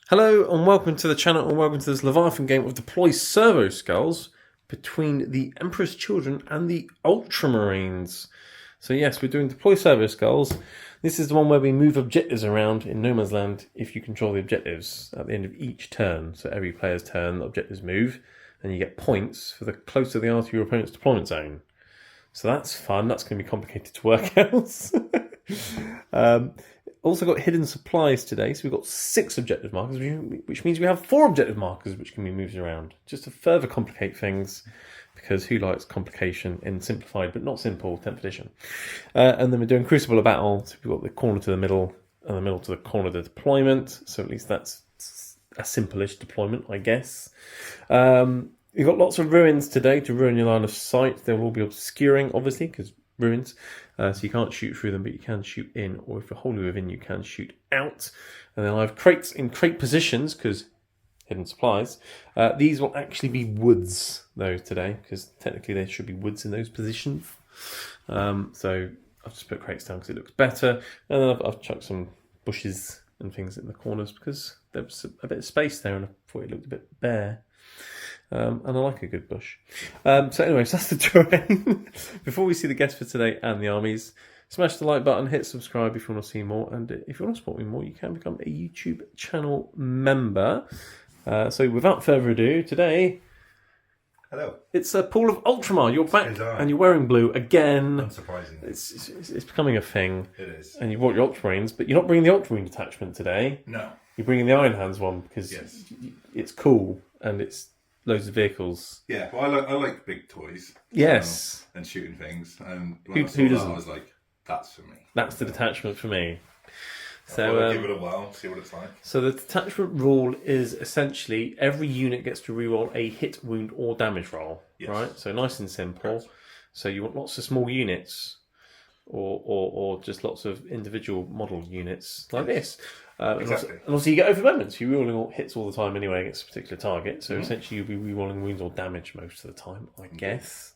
Hello and welcome to the channel and welcome to this Leviathan game of Deploy Servo Skulls between the Emperor's Children and the Ultramarines. So yes, we're doing Deploy Servo Skulls. This is the one where we move objectives around in no man's land if you control the objectives at the end of each turn. So every player's turn, the objectives move and you get points for the closer they are to your opponent's deployment zone. So that's fun. That's going to be complicated to work out. Also got hidden supplies today, so we've got 6 objective markers, which means we have 4 objective markers which can be moved around, just to further complicate things, because who likes complication in simplified but not simple 10th edition. And then we're doing Crucible of Battle, so we've got the corner to the middle, and the middle to the corner of the deployment, so at least that's a simple-ish deployment, I guess. We've got lots of ruins today to ruin your line of sight. They will all be obscuring, obviously, because ruins, so you can't shoot through them, but you can shoot in, or if you're wholly within, you can shoot out. And then I have crates in crate positions, because hidden supplies. These will actually be woods, though, today, because technically there should be woods in those positions. So I've just put crates down because it looks better. And then I've chucked some bushes and things in the corners, because there was a bit of space there, and I thought it looked a bit bare. And I like a good bush. So anyways, that's the terrain. Before we see the guests for today and the armies, smash the like button, hit subscribe if you want to see more. And if you want to support me more, you can become a YouTube channel member. So without further ado, today... Hello. It's Paul of Ultramar. You're back and you're wearing blue again. Unsurprising. It's becoming a thing. It is. And you brought your Ultramarines, but you're not bringing the Ultramarine detachment today. No. You're bringing the Iron Hands one because it's cool and it's loads of vehicles. Yeah, well, I like big toys. Yes. And shooting things. And who doesn't? I was like, that's for me. That's the detachment for me. So I'll give it a whirl, see what it's like. So the detachment rule is essentially every unit gets to reroll a hit, wound, or damage roll. Yes. Right? So nice and simple. Correct. So you want lots of small units, or just lots of individual model units like this. Exactly. And also you get overwhelmment. You're rerolling all hits all the time anyway against a particular target. So essentially you'll be rerolling wounds or damage most of the time, I guess.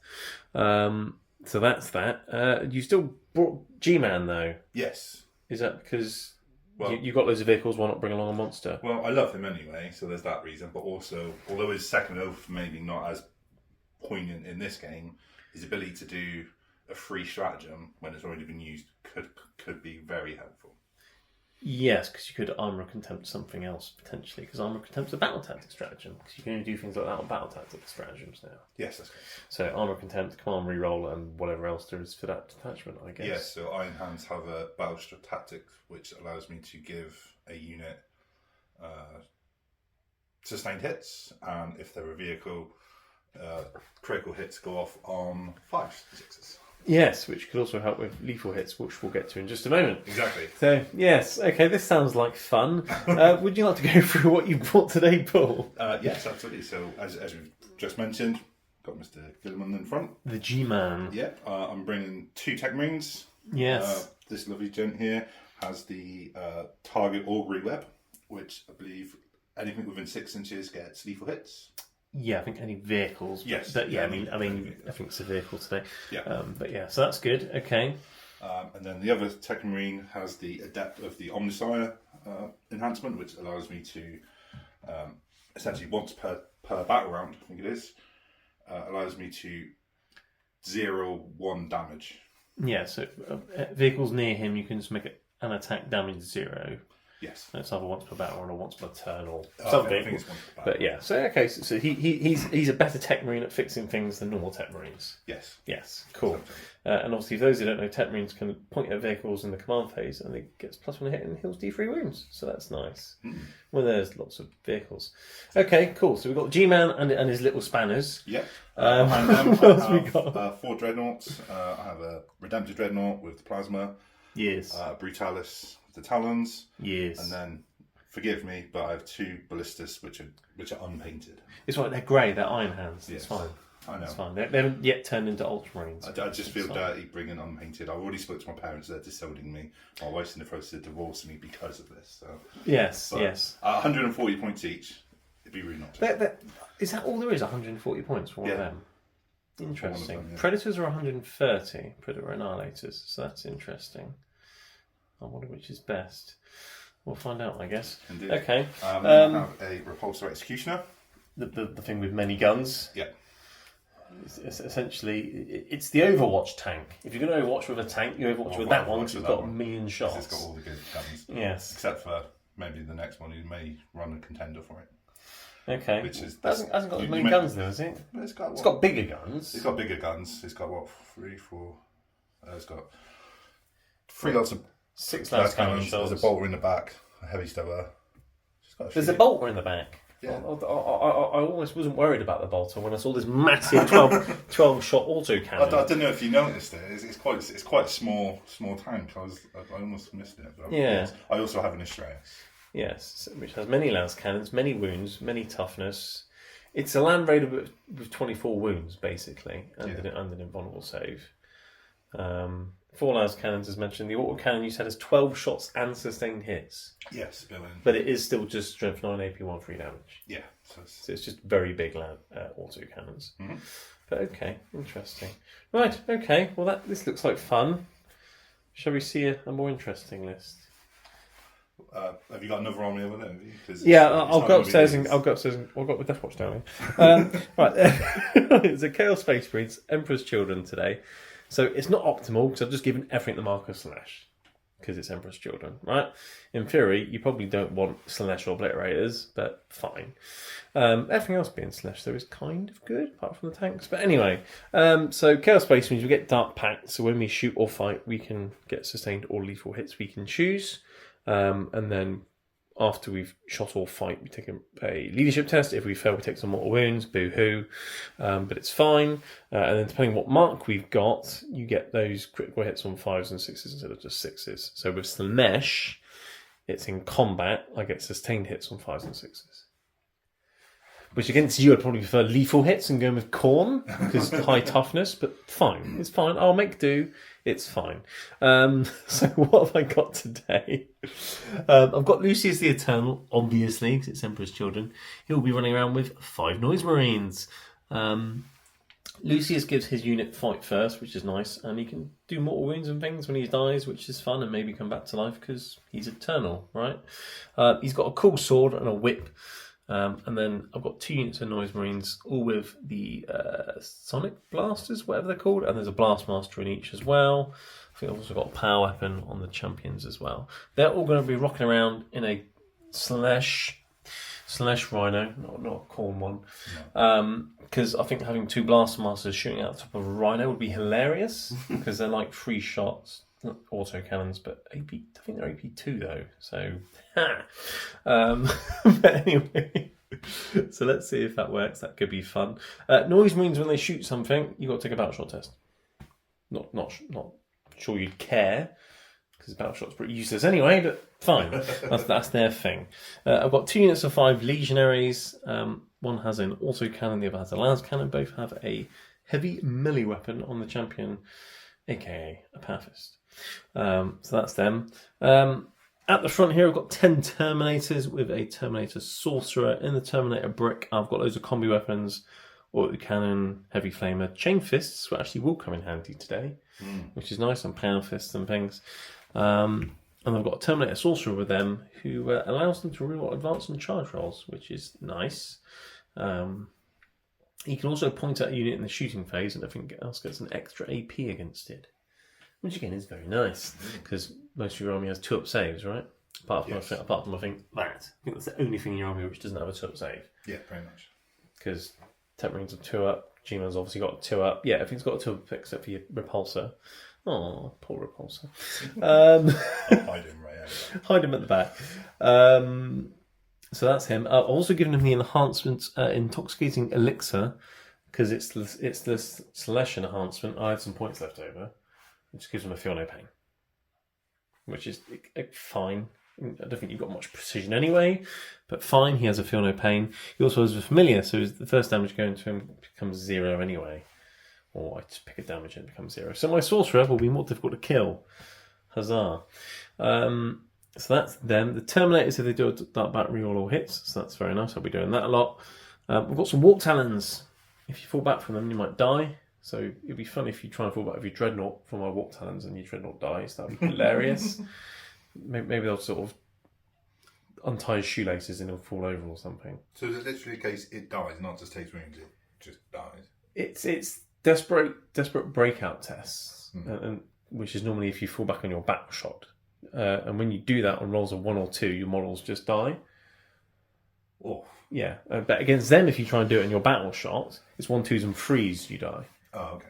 So that's that. You still brought G-Man though. Yes. Is that because you've got loads of vehicles? Why not bring along a monster? Well, I love him anyway, so there's that reason. But also, although his second oath maybe not as poignant in this game, his ability to do a free stratagem when it's already been used could be very helpful. Yes, because you could Armour of Contempt something else, potentially, because Armour of Contempt's a battle tactic stratagem, because you can only do things like that on battle tactic stratagems now. Yes, that's correct. So Armour of Contempt, Command Reroll, and whatever else there is for that detachment, I guess. Yes, so Iron Hands have a battle tactic, which allows me to give a unit sustained hits, and if they're a vehicle, critical hits go off on 5 6s. Yes, which could also help with lethal hits, which we'll get to in just a moment. Exactly. So, yes, okay, this sounds like fun. Would you like to go through what you brought today, Paul? Yes, absolutely. So, as we've just mentioned, got Mr. Gilliman in front. The G-Man. Yeah, I'm bringing 2 Tech Marines. Yes. This lovely gent here has the target augury web, which I believe anything within 6 inches gets lethal hits. Yeah, I think any vehicles. Yes. But yeah, I mean, I think it's a vehicle today. Yeah. But yeah, so that's good. Okay. And then the other Tech Marine has the Adept of the Omnisire enhancement, which allows me to essentially once per battle round, I think it is, allows me to 0-1 damage. Yeah. So vehicles near him, you can just make an attack damage 0. Yes. And it's either once per battle or once per turn or something. something. But yeah, so okay, so he's a better Tech Marine at fixing things than normal Tech Marines. Yes. Yes, cool. And obviously, for those who don't know, Tech Marines can point at vehicles in the command phase and it gets +1 hit and heals D3 wounds. So that's nice. When there's lots of vehicles. Okay, cool. So we've got G-Man and his little spanners. Yep. What else we got? 4 Dreadnoughts. I have a Redemptive Dreadnought with the Plasma. Yes. Brutalis with the Talons. Yes. And then, forgive me, but I have 2 Ballistas which are unpainted. It's right, they're grey, they're Iron Hands. It's fine. I know. It's fine. They haven't yet turned into Ultramarines. I just feel dirty bringing unpainted. I've already spoke to my parents, they're disowning me. My wife's in the process of divorcing me because of this. So. Yes, but, yes. 140 points each. It'd be rude not to. Is that all there is? 140 points for one of them? Interesting. One of them, yeah. Predators are 130. Predator Annihilators. So that's interesting. I wonder which is best. We'll find out, I guess. Indeed. Okay. We have a Repulsor Executioner. The thing with many guns. Yeah. It's essentially, it's the Overwatch tank. If you're going to Overwatch with a tank, you Overwatch with that one because it's got a million shots. It's got all the good guns. Yes. Except for maybe the next one, you may run a contender for it. Okay. Which is hasn't got as many guns though, has it? It's got bigger guns. It's got bigger guns. It's got what, 3, 4. It's got 3 lots of 6 las cannon shells. There's a bolter in the back, a heavy stower. There's a bolter in the back. Yeah. I almost wasn't worried about the bolter when I saw this massive 12 shot auto cannon. I don't know if you noticed it. It's quite a small tank. I almost missed it. But yeah. I also have an Astraeus. Yes, which has many lance cannons, many wounds, many toughness. It's a Land Raider with 24 wounds basically, and an invulnerable save. 4 las cannons, as mentioned. The autocannon you said has 12 shots and sustained hits. Yes, Billion. But it is still just strength 9 AP 1 free damage. Yeah. So it's just very big autocannons. Mm-hmm. But okay, interesting. Right, okay. Well, this looks like fun. Shall we see a more interesting list? Have you got another army over there? Yeah, I'll go upstairs and I'll go with Death Watch down here. Right, it's a Chaos Space Marines Emperor's Children today. So it's not optimal because I've just given everything the marker Slash because it's Emperor's Children, right? In theory, you probably don't want Slash or Obliterators, but fine. Everything else being Slash though is kind of good, apart from the tanks. But anyway, so Chaos Space means we get Dark Pact, so when we shoot or fight, we can get sustained or lethal hits we can choose. And then after we've shot or fight, we take a leadership test. If we fail, we take some mortal wounds. Boo-hoo. But it's fine. And then depending on what mark we've got, you get those critical hits on 5s and 6s instead of just 6s. So with Slanesh, it's in combat. I get sustained hits on 5s and 6s. Which against you, I'd probably prefer lethal hits and going with Khorne, because high toughness, but fine. It's fine. I'll make do. It's fine. So what have I got today? I've got Lucius the Eternal, obviously, because it's Emperor's Children. He'll be running around with 5 Noise Marines. Lucius gives his unit fight first, which is nice, and he can do mortal wounds and things when he dies, which is fun, and maybe come back to life because he's eternal, right? He's got a cool sword and a whip. And then I've got 2 units of Noise Marines, all with the Sonic Blasters, whatever they're called, and there's a Blast Master in each as well. I think I've also got a Power Weapon on the Champions as well. They're all going to be rocking around in a Slash Rhino, not a Khorne one, because I think having 2 Blast Masters shooting out the top of a Rhino would be hilarious, because they're like 3 shots. Not auto cannons, but AP. I think they're AP2 though. So, but anyway, so let's see if that works. That could be fun. Noise Marines, when they shoot something, you got to take a battle shot test. Not sure you'd care because battle shot's pretty useless anyway. But fine, that's their thing. I've got 2 units of 5 Legionaries. One has an auto cannon, the other has a las cannon. Both have a heavy melee weapon on the champion, aka a Pathist. So that's them. At the front here, I've got 10 Terminators with a Terminator Sorcerer. In the Terminator brick, I've got loads of combi weapons, auto cannon, heavy flamer, chain fists, which actually will come in handy today, which is nice, and power fists and things. And I've got a Terminator Sorcerer with them who allows them to reroll advance and charge rolls, which is nice. You can also point at a unit in the shooting phase, and everything else gets an extra AP against it. Which again is very nice, because most of your army has 2-up saves, right? Apart from I think that's the only thing in your army which doesn't have a 2-up save. Yeah, pretty much. Because Tech Marines are 2-up, G-Man's obviously got a 2-up. Yeah, everything's got a 2-up except for your Repulsor. Oh, poor Repulsor. I'll hide him right out. Hide him at the back. So that's him. I've also given him the enhancement Intoxicating Elixir, because it's the Slash enhancement. I had some points left over. It just gives him a feel no pain, which is fine. I don't think you've got much precision anyway, but fine. He has a feel no pain. He also has a familiar, so the first damage going to him becomes 0 anyway. Or I just pick a damage and it becomes 0. So my sorcerer will be more difficult to kill. Huzzah. So that's them. The Terminators, if they do a Dark Bat reroll all hits, so that's very nice. I'll be doing that a lot. We've got some Warp Talons. If you fall back from them, you might die. So it'd be fun if you try and fall back with your Dreadnought from my Warp Talons and your Dreadnought dies. That'd be hilarious. Maybe they'll sort of untie his shoelaces and he'll fall over or something. So is it literally a case it dies, not just takes wounds, it just dies? It's desperate breakout tests, and which is normally if you fall back on your battle shot. And when you do that on rolls of 1 or 2, your models just die. Oh. Yeah, but against them, if you try and do it in your battle shot, it's 1, 2s and 3s you die. Oh, okay.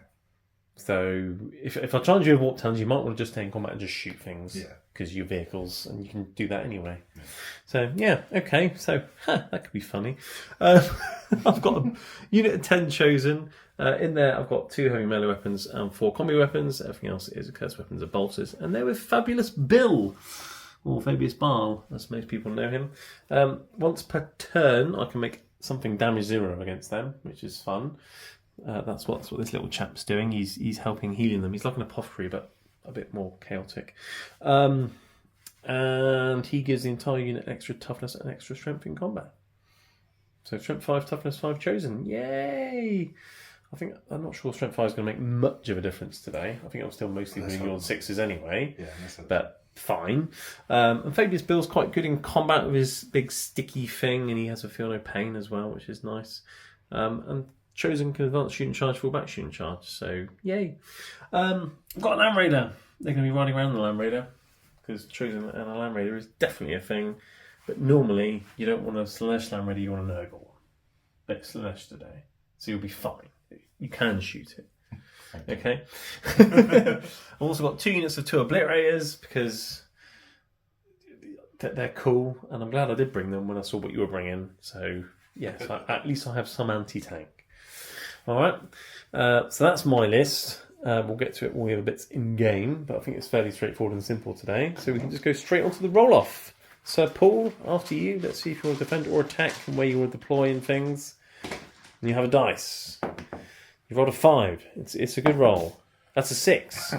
So if I challenge you with warp towns, you might want to just stay in combat and just shoot things. Yeah. Because you're vehicles and you can do that anyway. Yeah. So, yeah, okay. So, that could be funny. I've got a unit of 10 chosen. In there, I've got 2 heavy melee weapons and 4 combi weapons. Everything else is cursed weapons and bolters. And they're with Fabulous Bill, or Fabius Barl, as most people know him. Once per turn, I can make something damage 0 against them, which is fun. That's what this little chap's doing. He's helping healing them. He's like an apothecary, but a bit more chaotic. And he gives the entire unit extra toughness and extra strength in combat. So strength 5, toughness 5 chosen. Yay! I'm not sure strength 5 is going to make much of a difference today. I think I'm still mostly doing on 6s anyway. Yeah, but fine. And Fabius Bill's quite good in combat with his big sticky thing, and he has a feel no pain as well, which is nice. And chosen can advance shooting charge, fall back shooting charge. So yay! I've got a Land Raider. They're going to be riding around the Land Raider because chosen and a Land Raider is definitely a thing. But normally you don't want a Slaanesh Land Raider, you want a Nurgle one. But it's Slaanesh today, so you'll be fine. You can shoot it. Okay. I've also got 2 units of 2 Obliterators because they're cool, and I'm glad I did bring them when I saw what you were bringing. So yes, at least I have some anti-tank. All right. So that's my list. We'll get to it all the other bits in game, but I think it's fairly straightforward and simple today. So we can just go straight onto the roll-off. Sir Paul, after you. Let's see if you want to defend or attack and where you want to deploy and things. And you have a dice. You've rolled a 5. It's a good roll. That's a 6.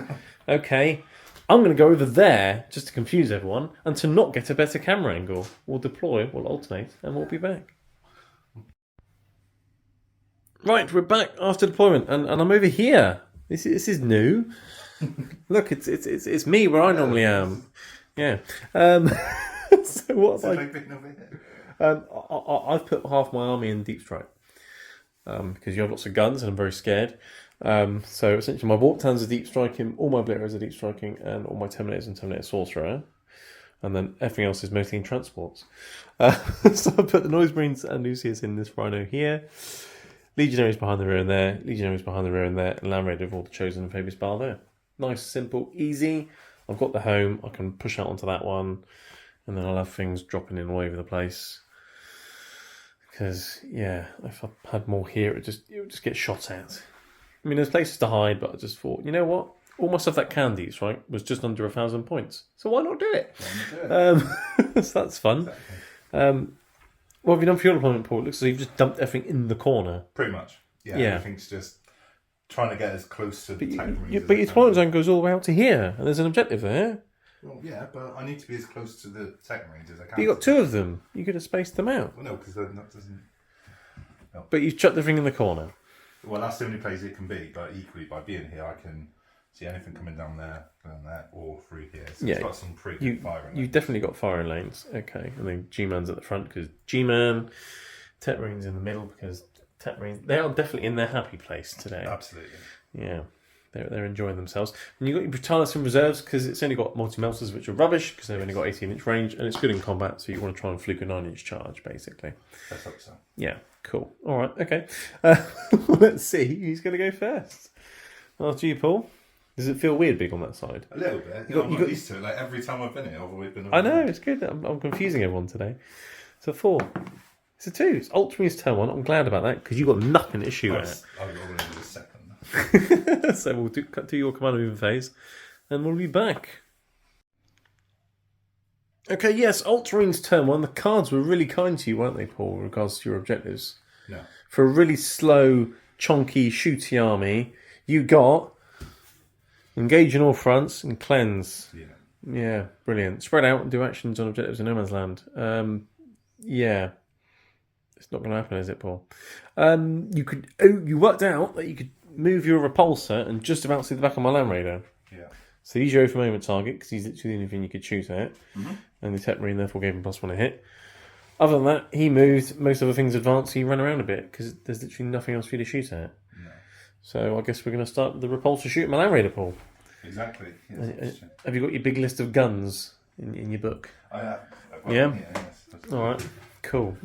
Okay. I'm going to go over there, just to confuse everyone, and to not get a better camera angle. We'll deploy, we'll alternate, and we'll be back. Right, we're back after deployment, and I'm over here. This is new. Look, it's me where I normally am. Yeah. So what have I've put half my army in Deep Strike. Because you have lots of guns and I'm very scared. So essentially my warp towns are deep striking, all my obliterators are deep striking, and all my terminators and terminator sorcerer. And then everything else is mostly in transports. So I put the Noise Marines and Lucius in this rhino here. Legionaries behind the rear and there, Legionaries behind the rear and there, and Land Raider of all the chosen and Fabius Barl there. Nice, simple, easy. I've got the home, I can push out onto that one, and then I'll have things dropping in all over the place. Because, yeah, if I had more here, it would just get shot at. I mean, there's places to hide, but I just thought, you know what? All my stuff that can Deep Strike was just under 1,000 points. So why not do it? So that's fun. What have you done for your deployment, Paul? It looks like you've just dumped everything in the corner. Pretty much. Yeah. Everything's just trying to get as close to the tank marines. But your deployment zone goes all the way out to here, and there's an objective there. Well, yeah, but I need to be as close to the tech marines as I can. But you got 2 of them. You could have spaced them out. Well, no, because that doesn't... No. But you've chucked everything in the corner. Well, that's the only place it can be, but equally, by being here, I can see anything coming down there, or through here. So it's got some pretty good firing lanes. You've definitely got firing lanes. Okay, and then G-Man's at the front because G-Man, Tech Marines in the middle because Tech Marines, they are definitely in their happy place today. Absolutely. Yeah. They're enjoying themselves. And you've got your Brutalis in reserves because it's only got multi-melters, which are rubbish because they've only got 18-inch range, and it's good in combat, so you want to try and fluke a 9-inch charge, basically. Let's hope so. Yeah, cool. All right, okay. Let's see who's going to go first. After you, Paul. Does it feel weird being on that side? A little bit. I'm not used to it. Like every time I've been here, I've always been... I know, it's good. I'm confusing everyone today. It's a 4. It's a 2. It's Ultramarines turn 1. I'm glad about that because you've got nothing to shoot at. I'll go into the second. So we'll do your command moving phase and we'll be back. Okay, yes, Ultramarines turn 1. The cards were really kind to you, weren't they, Paul, in regards to your objectives? No. For a really slow, chonky, shooty army, you got engage in all fronts and cleanse. Yeah, brilliant. Spread out and do actions on objectives in no man's land. Yeah. It's not going to happen, is it, Paul? You worked out that you could move your repulsor and just about see the back of my Land Raider. Yeah. So he's your for moment target because he's literally the only thing you could shoot at. Mm-hmm. and the Tech Marine therefore gave him +1 a hit. Other than that, he moved. Most of the things advanced. He ran around a bit because there's literally nothing else for you to shoot at. No. So I guess we're going to start with the repulsor shoot my Land Raider pool. Exactly. Yes, have you got your big list of guns in your book? I have. Well, yeah? Yes. All right. Cool.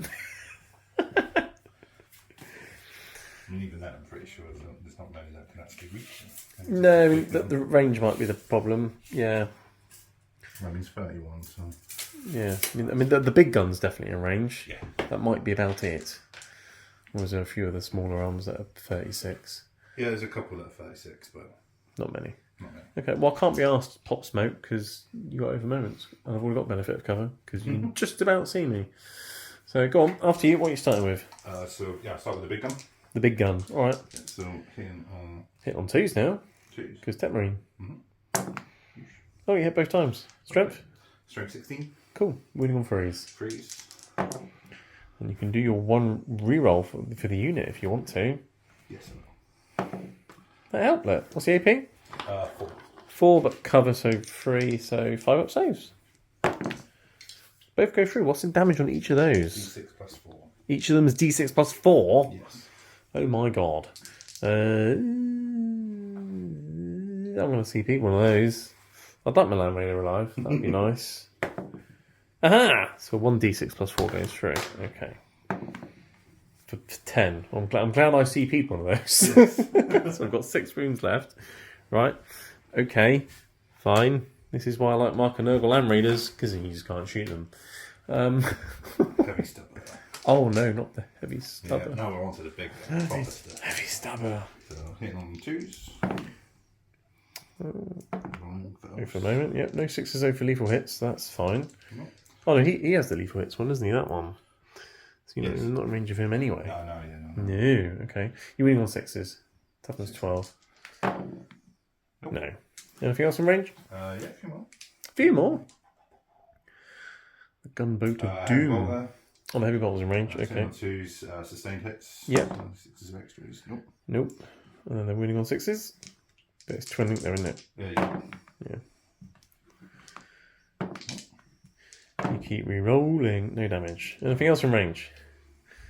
Even then, I'm pretty sure there's not many that can actually reach them. No, I mean, the range might be the problem. Yeah. Well, he's 31, so... Yeah. I mean the big gun's definitely in range. Yeah. That might be about it. Or is there a few of the smaller arms that are 36? Yeah, there's a couple that are 36, but... Not many. Not many. Okay, well, I can't be asked pop smoke because you got over moments. And I've already got benefit of cover because you can just about see me. So go on, after you, what are you starting with? I'll start with the big gun. The big gun, alright. Yeah, so hitting on... Hit on 2s now. 2s. Because Tech Marine. Oh, you hit both times. Strength? Okay. Strength 16. Cool. Winning on 3s. 3s. And you can do your 1 reroll for the unit if you want to. Yes, I will. That outlet. What's the AP? 4. 4, but cover, so 3, so 5 up saves. Both go through. What's the damage on each of those? D6 plus 4. Each of them is D6 plus 4? Yes. Oh my god. I'm going to CP one of those. I'd like my Land Raider alive. That would be nice. Aha! So 1d6 plus 4 goes through. Okay. For 10. I'm glad I CP'd one of those. Yes. So I've got 6 wounds left. Right. Okay. Fine. This is why I like Mark and Nurgle Land Raiders, because you just can't shoot them. Heavy stubber. Oh no, not the heavy stubber. Yeah, now we're on to the big Heavy stubber. So hitting on 2s. Go for a moment. Yep, no 6s though for lethal hits. That's fine. Oh no, he has the lethal hits one, doesn't he? That one. So you know, not in range of him anyway. No. No, okay. You're winning on 6s. Toughness 12. Nope. No. Anything else in range? Yeah, a few more. A few more. The gunboat of doom. Oh, the heavy bolt's in range. Okay. On 2s, sustained hits. Yep. 6s of extras. Nope. Nope. And then they're winning on 6s. But it's twin link there, isn't it? Yeah. You keep re-rolling. No damage. Anything else in range?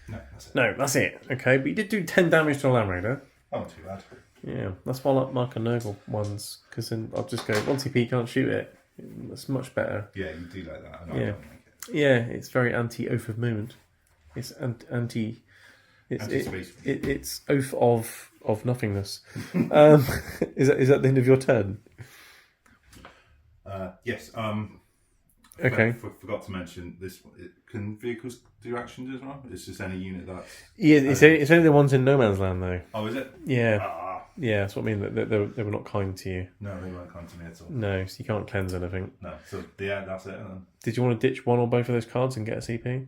No, that's it. No, that's it. Okay, but you did do 10 damage to a Land Raider. Oh, not too bad. Yeah, that's why I like Mark and Nurgle ones, because then I'll just go, once CP can't shoot it. That's much better. Yeah, you do like that. I Yeah. don't like it. Yeah, it's very anti-oath of moment. It's anti... Anti-space. It's oath of nothingness. Is that the end of your turn? Yes. Okay. Forgot to mention this. Can vehicles do actions as well? It's just any unit that's... Yeah, it's only the ones in No Man's Land though. Oh, is it? Yeah. Yeah, that's what I mean. They were not kind to you. No, they weren't kind to me at all. No, so you can't cleanse anything. No, so yeah, that's it. Then. Did you want to ditch one or both of those cards and get a CP?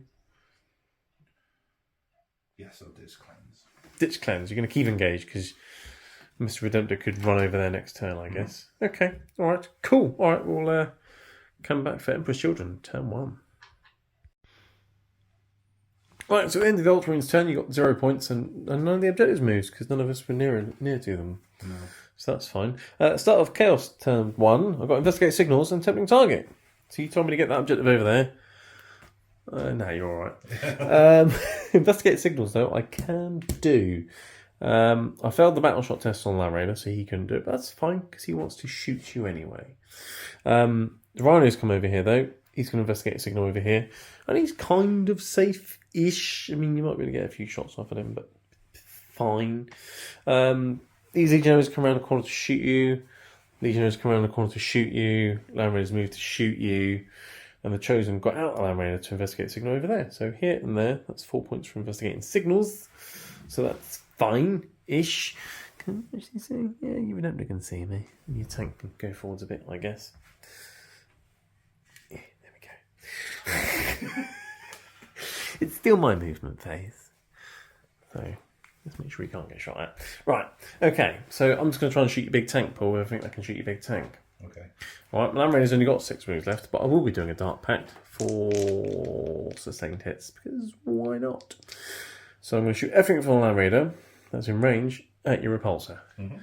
Yes, I'll ditch cleanse. Ditch cleanse. You're going to keep engaged because Mr. Redemptor could run over there next turn, I guess. Okay. All right. Cool. All right. We'll come back for Emperor's Children, turn 1. Right. So at the end of the Ultramarines' turn, you got 0 points and none of the objectives moves because none of us were near to them. No. So that's fine. Start of Chaos, turn 1. I've got Investigate Signals and Tempting Target. So you told me to get that objective over there. No, you're all right. Investigate Signals, though, I can do. I failed the battle shot test on Land Raider, so he couldn't do it, but that's fine, because he wants to shoot you anyway. The Rhino's come over here, though. He's going to investigate a signal over here. And he's kind of safe-ish. I mean, you might be able to get a few shots off at him, but fine. These Legionnaires come around the corner to shoot you. Legionnaires come around the corner to shoot you. Land Raiders move to shoot you. And the Chosen got out of Land Raider to investigate a signal over there. So here and there, that's 4 points for investigating signals. So that's fine-ish. Can you actually see? Yeah, you Redemptor can see me. And your tank can go forwards a bit, I guess. Yeah, there we go. It's still my movement phase. So let's make sure he can't get shot at. Right, okay. So I'm just going to try and shoot your big tank, Paul. I think I can shoot your big tank. Okay. Alright, Land Raider's only got 6 moves left, but I will be doing a Dark Pact for sustained hits, because why not? So I'm going to shoot everything from Land Raider that's in range at your repulsor. Mm-hmm. Do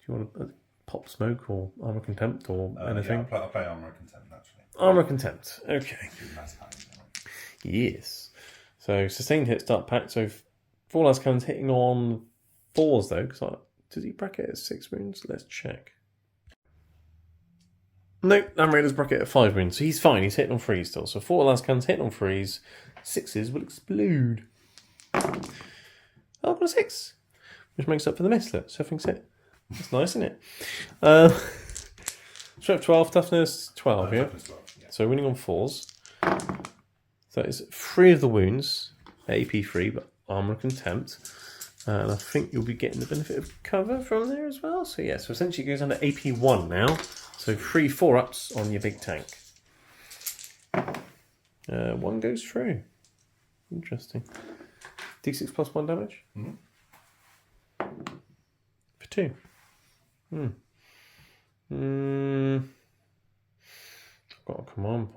you want to pop smoke or armor contempt or anything? Yeah, I'll play armor contempt, actually. Armour Contempt. Okay. Mass cannons. Yes. So sustained hits, Dark Pact. So 4 last cannons hitting on 4s though. Because does he bracket at 6 wounds? Let's check. No, Land Raider's bracket at 5 wounds. So he's fine. He's hitting on 3s still. So 4 last cannons hitting on 3s. 6s will explode. Oh, I've got a 6. Which makes up for the miss. Look, surfing sit. That's nice, isn't it? Strength 12, toughness 12, yeah? Toughness 12, yeah. So winning on 4s. So it's 3 of the wounds, AP 3, but Armour Contempt. And I think you'll be getting the benefit of cover from there as well. So yeah, so essentially it goes under AP 1 now. So 3 4-ups on your big tank. 1 goes through. Interesting. D6 plus 1 damage? Mm-hmm. For 2. Got a command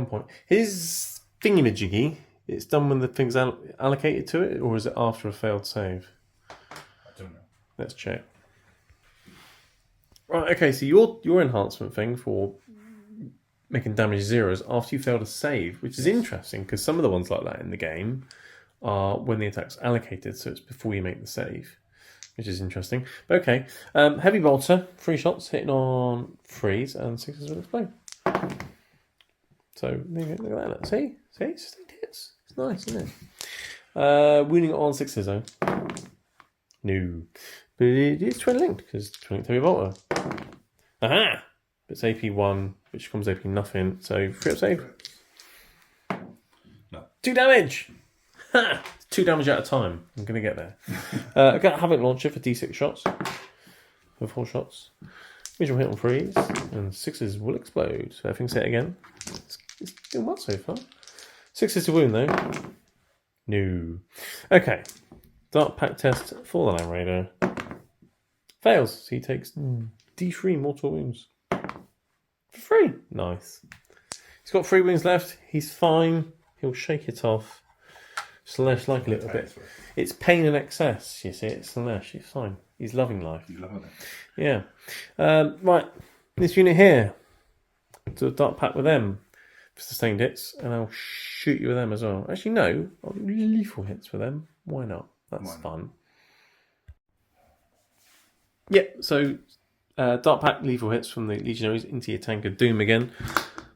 point. His thingamajiggy, it's done when the thing's allocated to it, or is it after a failed save? I don't know. Let's check. Right, okay, so your enhancement thing for making damage 0s after you failed a save, which is interesting, because some of the ones like that in the game are when the attack's allocated, so it's before you make the save, which is interesting. But okay, Heavy Bolter, 3 shots, hitting on 3s, and 6s will explode. So, look at that. See? Sustained hits. It's nice, isn't it? Wounding on 6s, though. No. But it is twin linked, because twin linked Heavy Bolter. Aha! It's AP 1, which becomes AP nothing, so 3 up save. No. 2 damage! Ha! 2 damage at a time. I'm going to get there. I got Havoc Launcher for D6 shots. For 4 shots. Visual hit on 3s, and 6s will explode. So everything's hit again. It's doing well so far. 6s to wound, though. No. Okay. Dark Pact test for the Land Raider. Fails. So he takes D3 mortal wounds. For free. Nice. He's got 3 wounds left. He's fine. He'll shake it off. Slash like a little bit. It's pain in excess, you see. It's Slash. He's fine. He's loving life. He's loving it. Yeah. Right. This unit here. Do a Dark Pact with them for sustained hits, and I'll shoot you with them as well. Actually, no. I'll do lethal hits for them. Why not? That's fun. Yeah, so Dark Pact lethal hits from the Legionaries into your tank of Doom again.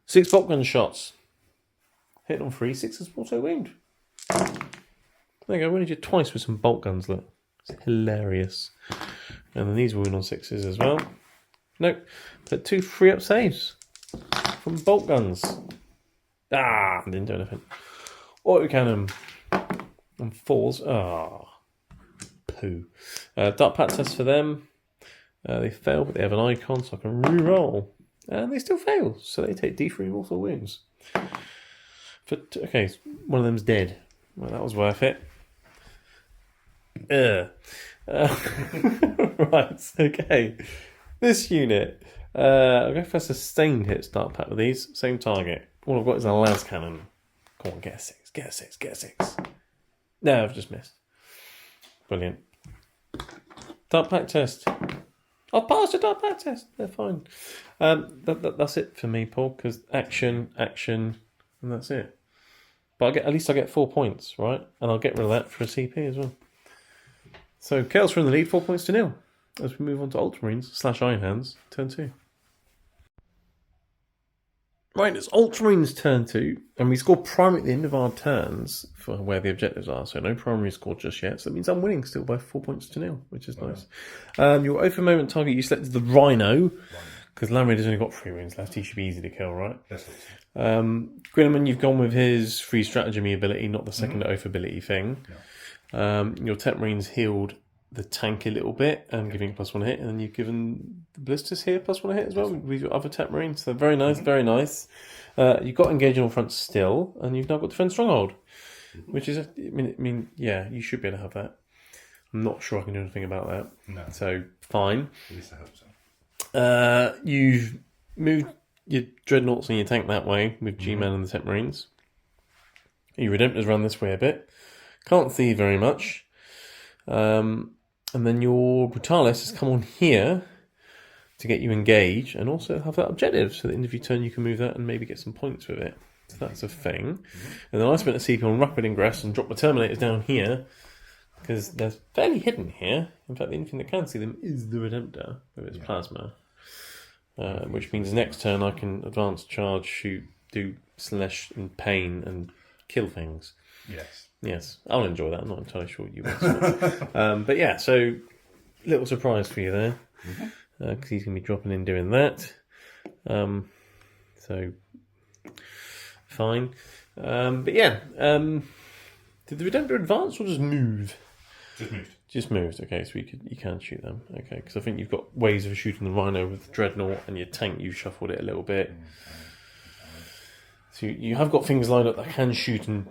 6 bolt gun shots. Hit on 3, 6 auto wound. There you go, wounded you twice with some bolt guns, look. It's hilarious. And then these will wound on 6s as well. Nope. But 2 3-up saves from bolt guns. Ah, didn't do anything. Autocannon on 4s. Ah, poo. Dark Pact test for them. They fail, but they have an icon, so I can re-roll. And they still fail, so they take D3 mortal wounds. Okay, one of them's dead. Well, that was worth it. Right, okay. This unit. I'll go for sustained hits Dark Pact with these. Same target. All I've got is a las cannon. Come on, get a 6, get a 6, get a 6. No, I've just missed. Brilliant. Dark Pact test. I've passed the Dark Pact test. They're fine. That's it for me, Paul, because action, and that's it. But at least I get 4 points, right? And I'll get rid of that for a CP as well. So Chaos are in the lead, 4 points to 0. As we move on to Ultramarines / Iron Hands, turn 2. Right, it's Ultramarines turn 2, and we score primary at the end of our turns for where the objectives are. So no primary score just yet. So that means I'm winning still by 4 points to 0, which is nice. Your open moment target, you selected the Rhino, because Land Raider's only got 3 wounds left. He should be easy to kill, right? Yes, Grinnerman, you've gone with his free stratagem ability, not the second oath ability thing. No. Your Tech Marines healed the tank a little bit and giving +1 hit, and then you've given the Blisters here +1 hit as well with your other Tech Marines. So very nice, very nice. You've got engaging on front still, and you've now got defend stronghold, which is, yeah, you should be able to have that. I'm not sure I can do anything about that. No. So fine. At least I hope so. You've moved your Dreadnoughts and your tank that way with G-Man and the Tech Marines. Your Redemptors run this way a bit. Can't see very much. And then your Brutalis has come on here to get you engaged and also have that objective so that in every turn you can move that and maybe get some points with it. So that's a thing. And then I spent a CP on Rapid Ingress and dropped the Terminators down here because they're fairly hidden here. In fact, the only thing that can see them is the Redemptor with its plasma. Which means next turn I can advance, charge, shoot, do slash and pain and kill things. Yes, I'll enjoy that. I'm not entirely sure you will. But yeah, so little surprise for you there. Because he's going to be dropping in doing that. So, fine. But yeah, did the Redemptor advance or just move? Just moved. Just moved. Okay, so you can shoot them. Okay, because I think you've got ways of shooting the Rhino with the Dreadnought and your tank. You shuffled it a little bit. So you have got things lined up that can shoot and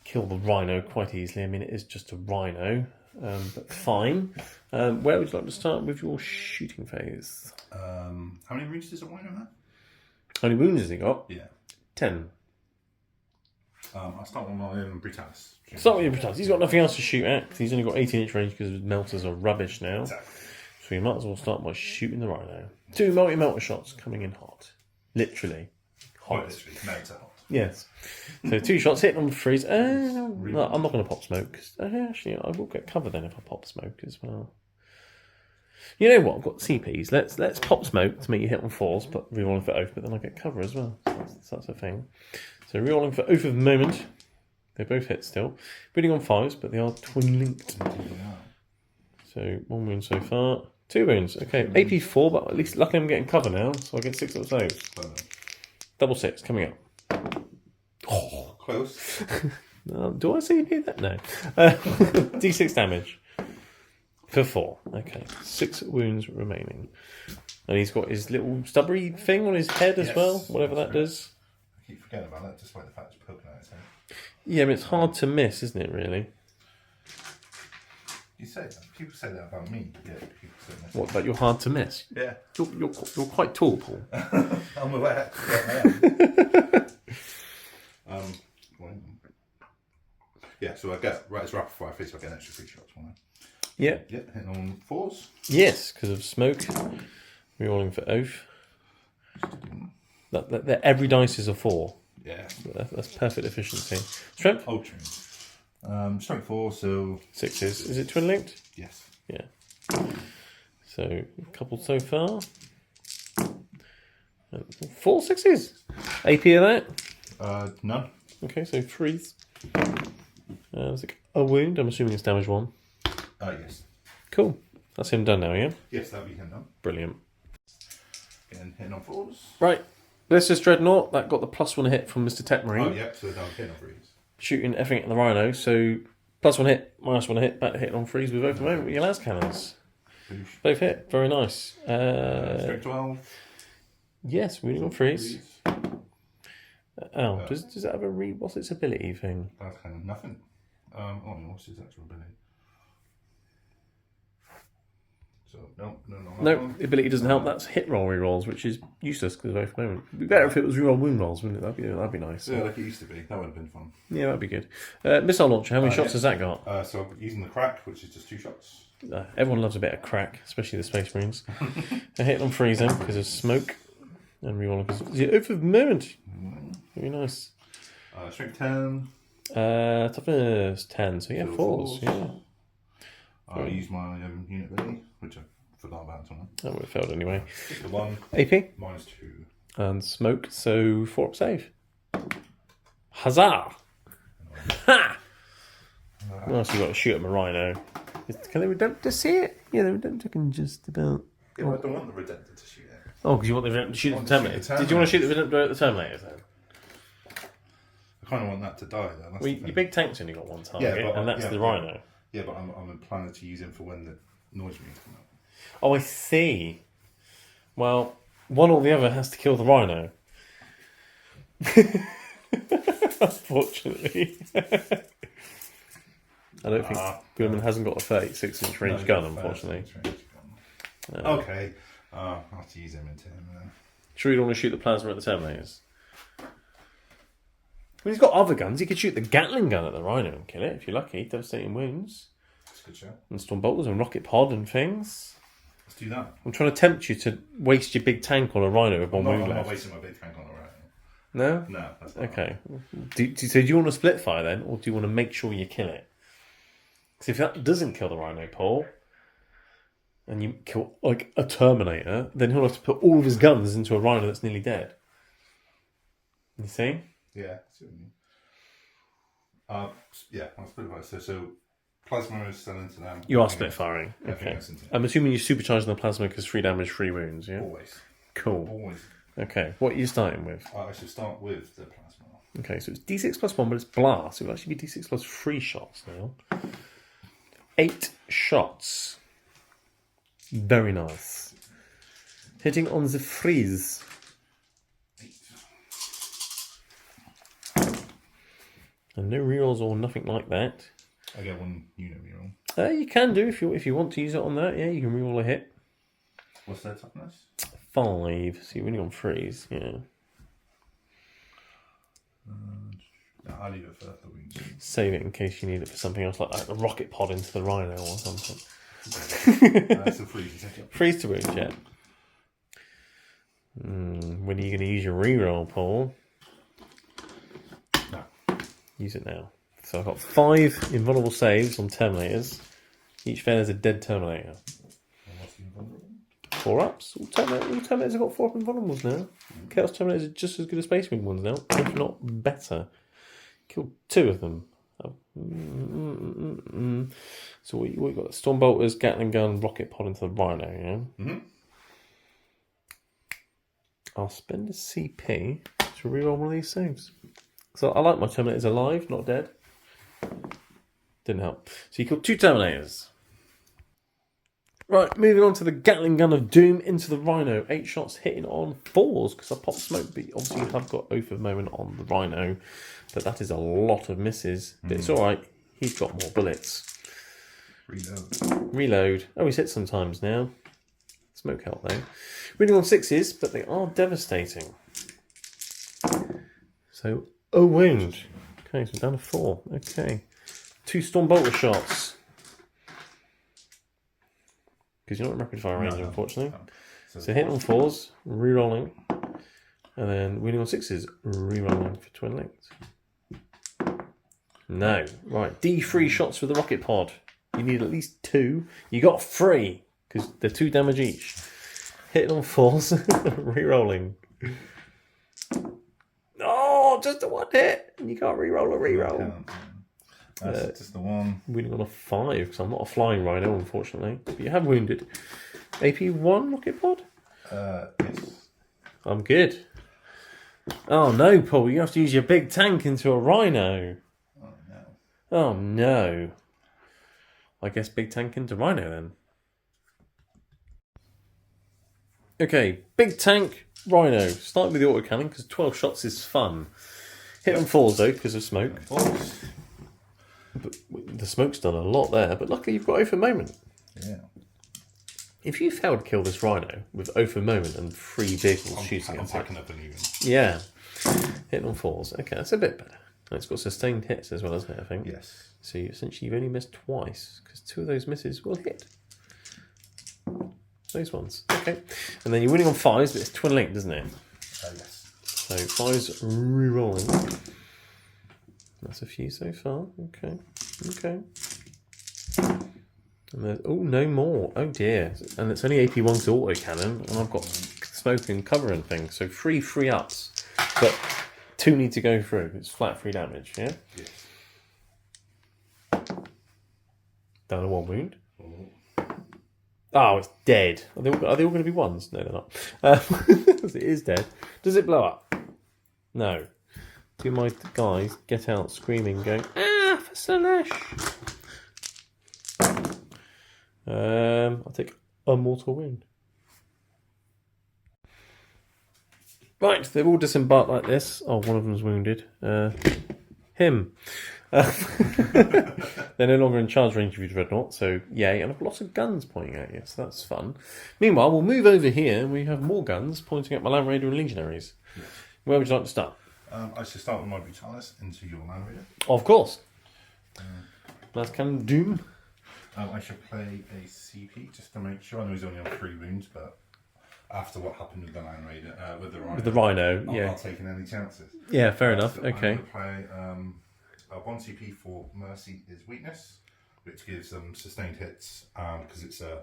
kill the Rhino quite easily. I mean, it is just a Rhino, but fine. Where would you like to start with your shooting phase? How many wounds does a Rhino have? How many wounds has he got? Yeah. 10. I'll start with my Brutalis. Start with your Brutalis. He's got nothing else to shoot at because he's only got 18-inch range because his melters are rubbish now. Exactly. So you might as well start by shooting the Rhino. 2 multi-melter shots coming in hot. Literally. Hot. Literally, melter hot. Yes. So 2 shots hitting on the freeze. No, I'm not going to pop smoke. Cause, actually, I will get cover then if I pop smoke as well. You know what? I've got CPs. Let's pop smoke to make you hit on 4s, but rerolling for oath, but then I get cover as well. So that's a thing. So rerolling for oath of the moment. They both hit still. Bidding on 5s, but they are twin linked. So 1 wound so far. 2 wounds. Okay. AP 4, but at least luckily I'm getting cover now, so I get 6 little saves. Double 6 coming up. Oh, close. Do I see you do that? No. D6 damage. For 4. Okay. 6 wounds remaining. And he's got his little stubbery thing on his head as well, whatever that does. I keep forgetting about that, despite the fact it's poking out his head. Yeah, but it's hard to miss, isn't it, really? You say that. People say that about me. Yeah, people say that. What, that you're hard to miss? Yeah. You're quite tall, Paul. I'm aware. Yeah, I am. Yeah, so I get, right as rapid fire face, I get an extra 3 shots, won't I? Yeah. Yeah, hitting on 4s. Yes, because of smoke. Rerolling for oath. That every dice is a 4. Yeah. That's perfect efficiency. Strength? Ultra. Strength 4, so 6s. Is it twin linked? yes. Yeah. So a couple so far. 4 6s. AP of that? None. Okay, so 3s. There's like a wound. I'm assuming it's damage 1. Yes. Cool. That's him done now, yeah? Yes, that'll be him done. Brilliant. Again, hitting on 4s. Right. Let's just Dreadnought. That got the +1 hit from Mr. Tech Marine. Oh, yeah, so that'll hit on 3s. Shooting everything at the Rhino. So +1 hit, -1 hit, back to hitting on 3s with both the moment with your las cannons. Boosh. Both hit. Very nice. Strength 12. Yes, winning on 3s. Oh. Does that have a what's its ability thing? That's kind of nothing. What's his actual ability? So, No, the ability doesn't help. That's hit roll rerolls, which is useless because of both moment. It'd be better if it was reroll wound rolls, wouldn't it? That'd be nice. Yeah, like it used to be. That would have been fun. Yeah, that'd be good. Missile launcher, how many shots has that got? So I'm using the crack, which is just 2 shots. Everyone loves a bit of crack, especially the Space Marines. I hit on 3s then because of smoke. And rerolling because of the oath of moment. Very nice. Strength 10. Toughness 10, so yeah, So 4s. 4s. Yeah. I use my unit ability, which I forgot about until now. That would have failed anyway. 1. AP. -2. And smoke, so 4 up save. Huzzah! Ha! What else you got to shoot at my Rhino? Can the Redemptor see it? Yeah, the Redemptor can just about. Yeah, but I don't want the Redemptor to shoot it. Oh, because you want the Redemptor to shoot the Terminator. Did you want to shoot the Redemptor at the Terminators then? I kind of want that to die though. Well, your big tank's only got one target, and that's the Rhino. Yeah, but I'm planning to use him for when the noise marines come out. Oh, I see. Well, one or the other has to kill the Rhino. Unfortunately. I don't think Goodman hasn't got a 36-inch range gun, unfortunately. Okay. I'll have to use him into him. Sure you don't want to shoot the plasma at the Terminators? Well, he's got other guns. He could shoot the Gatling gun at the Rhino and kill it, if you're lucky. Devastating wounds. That's a good shout. And storm bolters and rocket pod and things. Let's do that. I'm trying to tempt you to waste your big tank on a rhino with one wound I'm left. not wasting my big tank on a rhino. No? No, that's not Okay. So do you want to split fire then, or do you want to make sure you kill it? Because if that doesn't kill the rhino, Paul, and you kill like a Terminator, then he'll have to put all of his guns into a rhino that's nearly dead. You see? Yeah, certainly. Yeah, I'll split fire. So plasma is still into them. You are split firing. Everything Okay. else into I'm assuming you're supercharging the plasma because 3 damage, 3 wounds, yeah? Always. Cool. Always. Okay, what are you starting with? I should start with the plasma. Okay, so it's D6 plus 1, but it's blast. It will actually be D6 plus 3 shots now. 8 shots. Very nice. Hitting on the freeze. 8. And no rerolls or nothing like that. I get one unit reroll. You can do if you want to use it on that. Yeah, you can reroll a hit. What's their toughness? 5. So you're winning on freeze. Yeah. I'll leave it for the wings. Save it in case you need it for something else like a rocket pod into the rhino or something. That's a freeze. Freeze to wound, yeah. When are you going to use your reroll, Paul? No. Use it now. So I've got 5 invulnerable saves on Terminators. Each fail is a dead Terminator. 4 ups. All Terminators have got 4 up invulnerables now. Chaos Terminators are just as good as Space Marine ones now, if not better. Killed 2 of them. So we got Stormbolters, Gatling Gun, Rocket Pod into the Rhino, yeah? Mm-hmm. I'll spend a CP to reroll one of these saves. So I like my Terminators alive, not dead. Didn't help. So you killed 2 Terminators. Right, moving on to the Gatling Gun of Doom into the Rhino. 8 shots hitting on 4s because I popped smoke. But obviously, you have got Oath of Moment on the Rhino. But that is a lot of misses. But it's alright. He's got more bullets. Reload. Oh, he's hit sometimes now. Smoke help though. Winning on 6s, but they are devastating. So, a wound. Okay, so down to 4. Okay. 2 Stormbolter shots. Because you're not in rapid fire range, unfortunately. No. So hitting on 4s, re-rolling, and then winning on 6s, re-rolling for twin links. No. Right, D3 shots with the rocket pod. You need at least 2. You got 3, because they're 2 damage each. Hitting on 4s, re-rolling. Oh, just a 1 hit! And you can't re-roll a re-roll. That's just the one. Winning on a 5, because I'm not a flying rhino, unfortunately. But you have wounded. AP 1 rocket pod? Yes. I'm good. Oh no, Paul, you have to use your big tank into a rhino. Oh no. Oh no. I guess big tank into rhino then. Okay, big tank, rhino. Start with the autocannon, because 12 shots is fun. Hit on 4s though, because of smoke. But the smoke's done a lot there, but luckily you've got Oath of Moment. Yeah. If you fail to kill this rhino with Oath of Moment and 3 vehicles shooting I'm at packing up an even. Yeah. Hitting on 4s. Okay, that's a bit better. And it's got sustained hits as well, isn't it, I think? Yes. So you've only missed twice, because 2 of those misses will hit. Those ones. Okay. And then you're winning on 5s, but it's twin linked, isn't it? Yes. So 5s re-rolling. That's a few so far. Okay. Okay. And there's, oh, no more. Oh dear. And it's only AP1 to autocannon, and I've got smoke and cover and things. So 3 free ups. But 2 need to go through. It's flat 3 damage, yeah? Yes. Down to 1 wound. Oh, it's dead. Are they all going to be 1s? No, they're not. It is dead. Does it blow up? No. Do my guys get out screaming, going, ah, for Slanesh! I'll take a mortal wound. Right, they've all disembarked like this. Oh, one of them's wounded. Him. They're no longer in charge range of your dreadnought, so yay, and I've lots of guns pointing at you, so that's fun. Meanwhile, we'll move over here and we have more guns pointing at my Land Raider and Legionaries. Yes. Where would you like to start? I should start with my Brutalis into your Land Raider. Of course. That's Cannon Doom. I shall play a CP just to make sure. I know he's only on 3 wounds, but after what happened with the Land Raider, with the Rhino, I'm not taking any chances. Yeah, fair enough. So okay. I'm going to play 1 CP for Mercy is Weakness, which gives them sustained hits, and because it's a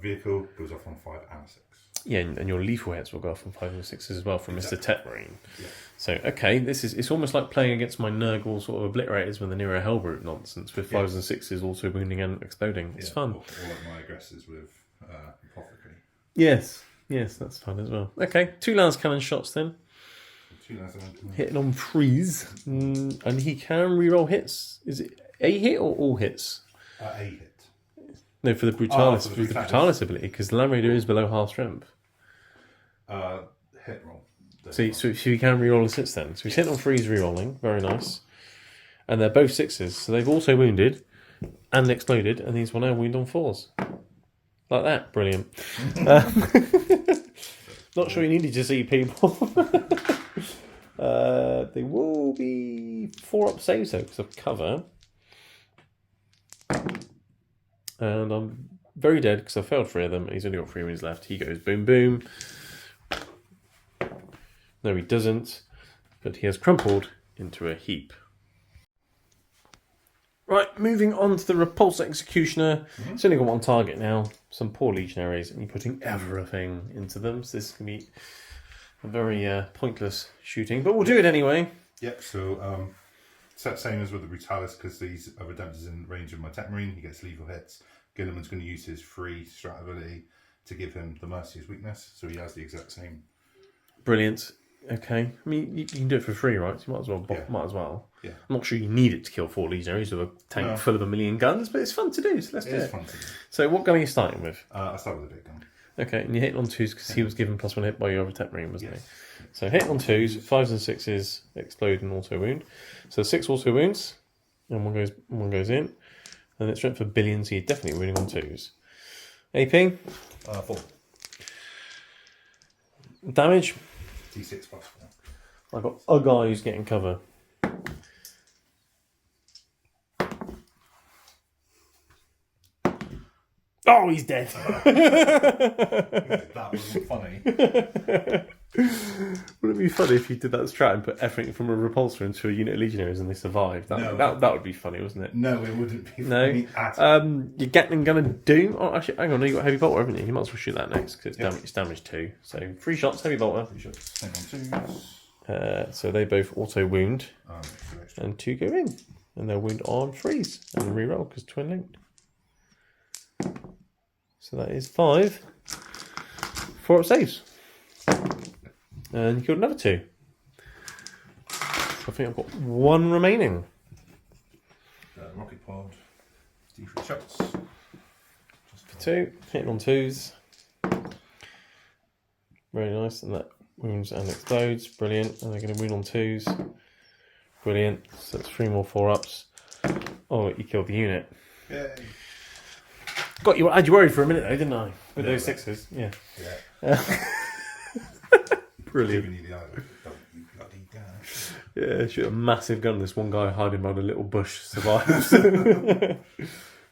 vehicle, goes off on 5 and 6. Yeah, and your lethal hits will go off on 5 and 6 as well from Mr. Tetmarine. Yeah. So, okay, it's almost like playing against my Nurgle sort of obliterators with the Nero Hellbrute nonsense with 5s and 6s also wounding and exploding. It's fun. Or like my aggressors with Apothecary. Yes, that's fun as well. Okay, 2 lance cannon shots then. 2 lance cannon. Hitting on 3s. And he can reroll hits. Is it a hit or all hits? A hit. No, for the Brutalis, for the Brutalis ability, because the Land Raider is below half strength. Hit roll. So you can reroll the 6 then. So he's hitting on 3s rerolling, very nice. And they're both 6s, so they've also wounded and exploded, and these will now wound on 4s. Like that, brilliant. Not sure you needed to see people. They will be 4-up saves though, because of cover. And I'm very dead because I failed 3 of them, and he's only got 3 wounds left. He goes boom, boom. No, he doesn't, but he has crumpled into a heap. Right, moving on to the Repulse Executioner. It's only got 1 target now. Some poor Legionaries, and you're putting everything into them. So this can be a very pointless shooting, but we'll do it anyway. Yep, so same as with the Brutalis, because these are Redemptors in range of my Tetmarine. He gets lethal hits. Gilliman's going to use his free strat ability to give him the Mercy's Weakness, so he has the exact same. Brilliant. Okay, I mean you can do it for free, right? So you might as well. Might as well. Yeah. I'm not sure you need it to kill 4 Legionaries with a tank full of 1 million guns, but it's fun to do. So let's do it. It is fun to do. So what gun are you starting with? I start with a big gun. Okay, and you're hitting on 2s because he was given +1 hit by your other Tetmarine, wasn't he? So hitting on 2s, 5s and 6s explode and auto wound. So 6 auto wounds, and one goes in, and it's strength for billions. So you're definitely wounding on 2s. AP 4. damage. D6 +4. I've got a guy who's getting cover. Oh, he's dead. That wasn't funny. Wouldn't it be funny if you did that strat and put everything from a repulsor into a unit of Legionaries and they survived? That would be funny, wouldn't it? No, it wouldn't be funny at all. Your Gatling gun and Doom. Oh, actually, hang on. No, you got heavy bolter, haven't you? You might as well shoot that next because it's damage 2. So 3 shots, heavy bolter. 3 shots. Same on 2s. So they both auto wound, and 2 go in, and they'll wound on 3s and reroll because twin linked. So that is 5 4-up saves, and you killed another 2. So I think I've got 1 remaining. Rocket pod, D3 shots. 2 hitting on 2s. Very nice, and that wounds and explodes. Brilliant. And they're going to wound on 2s. Brilliant. So that's 3 more 4-ups. Oh, you killed the unit. Yay. Got you. I had you worried for a minute though, didn't I? With those 6s. Yeah. Brilliant. Giving you the eye, don't you bloody dare. Yeah, shoot a massive gun. This one guy hiding behind a little bush survives.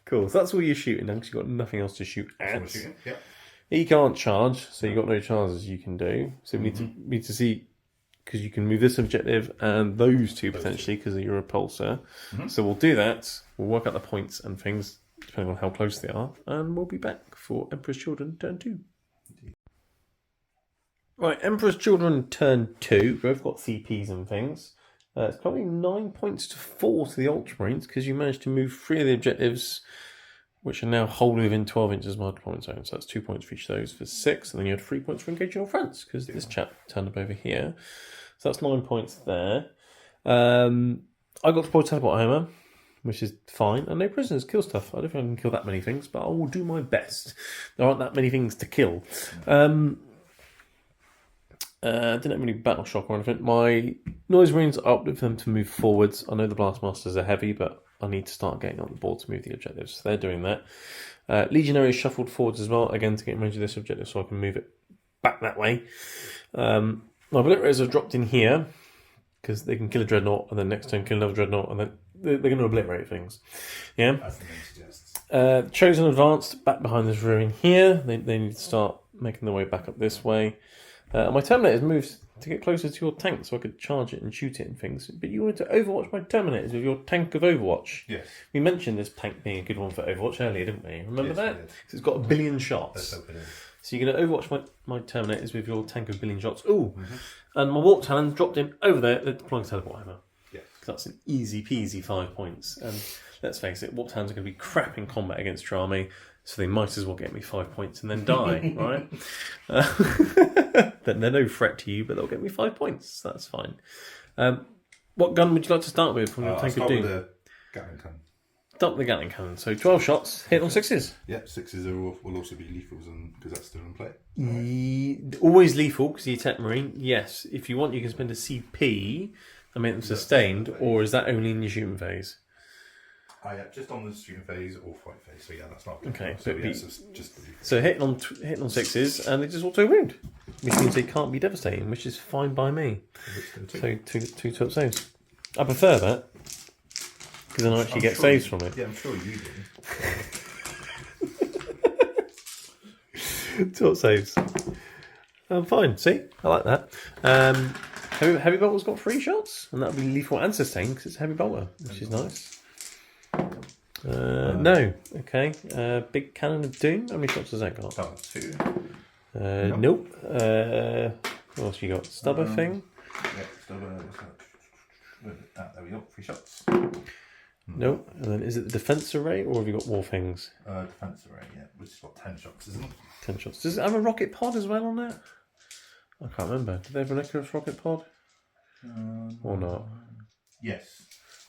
Cool. So that's all you're shooting now because you've got nothing else to shoot at. Yeah. He can't charge, so you've got no charges you can do. So we need to see, because you can move this objective and those 2 potentially because of your repulsor. So we'll do that. We'll work out the points and things depending on how close they are, and we'll be back for Emperor's Children turn 2. Right, Emperor's Children turn 2. Both got CPs and things. It's probably 9 points to 4 to the Ultramarines because you managed to move 3 of the objectives, which are now wholly within 12 inches of my deployment zone. So that's 2 points for each of those for 6, and then you had 3 points for engaging your friends because this chap turned up over here. So that's 9 points there. I got deployed teleport hammer, which is fine, and no prisoners. Kill stuff. I don't think I can kill that many things, but I will do my best. There aren't that many things to kill. Didn't have any battle shock or anything. My noise marines are up with them to move forwards. I know the blastmasters are heavy, but I need to start getting on the board to move the objectives. So they're doing that. Legionaries shuffled forwards as well, again to get in range of this objective so I can move it back that way. My obliterators have dropped in here because they can kill a dreadnought and then next turn kill another dreadnought and then they're going to obliterate things. Yeah. As the name suggests. Chosen Advanced back behind this ruin here. They need to start making their way back up this way. My Terminators moved to get closer to your tank so I could charge it and shoot it and things. But you wanted to overwatch my Terminators with your tank of Overwatch. Yes. We mentioned this tank being a good one for Overwatch earlier, didn't we? Remember that? We did. 'Cause it's got 1 billion shots. That's so good. So you're going to overwatch my Terminators with your tank of 1 billion shots. Ooh! And my Warp Talon dropped in over there. They're deploying teleport hammer. Yes. Because that's an easy peasy 5 points. And let's face it, Warp Talons are going to be crap in combat against your army. So they might as well get me 5 points and then die, right? Then they're no threat to you, but they'll get me 5 points. That's fine. What gun would you like to start with from your tank of Doom? With the Gatling cannon. Start with the Gatling cannon. So 12 shots, hit on 6s. Yep, 6s will also be lethals because that's still in play. Always lethal because you're Tech Marine. Yes, if you want, you can spend a CP and make them sustained, or is that only in your shooting phase? Yeah, just on the shooting phase or fight phase. So yeah, that's not okay. So But yeah, just so hitting on 6s, and they just auto wound, which means they can't be devastating, which is fine by me. So two top saves. I prefer that because then I actually get saves from it. Yeah, I'm sure you do. Top saves. I'm fine. See, I like that. Heavy bolter's got 3 shots, and that'll be lethal and sustained because it's heavy bolter, which is nice. No. Okay. Big cannon of doom. How many shots has that got? 2. Nope. What else you got? Stubber thing? Yeah, stubber. There we go. 3 shots. Nope. And then is it the defense array, or have you got more things? Defense array. Yeah, which has got 10 shots, isn't it? 10 shots. Does it have a rocket pod as well on that? I can't remember. Did they have an Icarus rocket pod? Or not? Yes.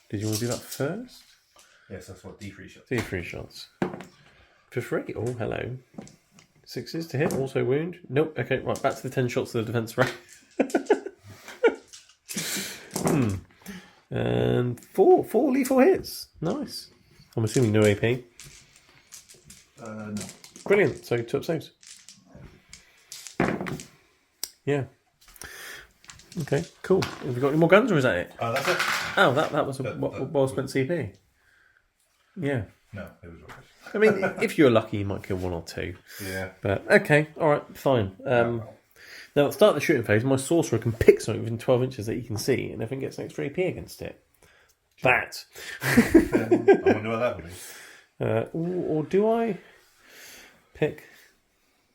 Did you want to do that first? Yes, that's what D3 shots. D3 shots. For free. Oh, hello. 6s to hit. Also wound. Nope. Okay, right. Back to the 10 shots of the defense array. And four lethal hits. Nice. I'm assuming no AP. No. Brilliant. So 2 up saves. Yeah. Okay, cool. Have you got any more guns, or is that it? That's it. Oh, that was a well spent CP. Yeah. No, it was rubbish. I mean, if you're lucky, you might kill 1 or 2. Yeah. But okay, all right, fine. Now at the start of the shooting phase, my sorcerer can pick something within 12 inches that you can see, and everything gets an extra AP against it. That. I wonder what that would be. Or do I pick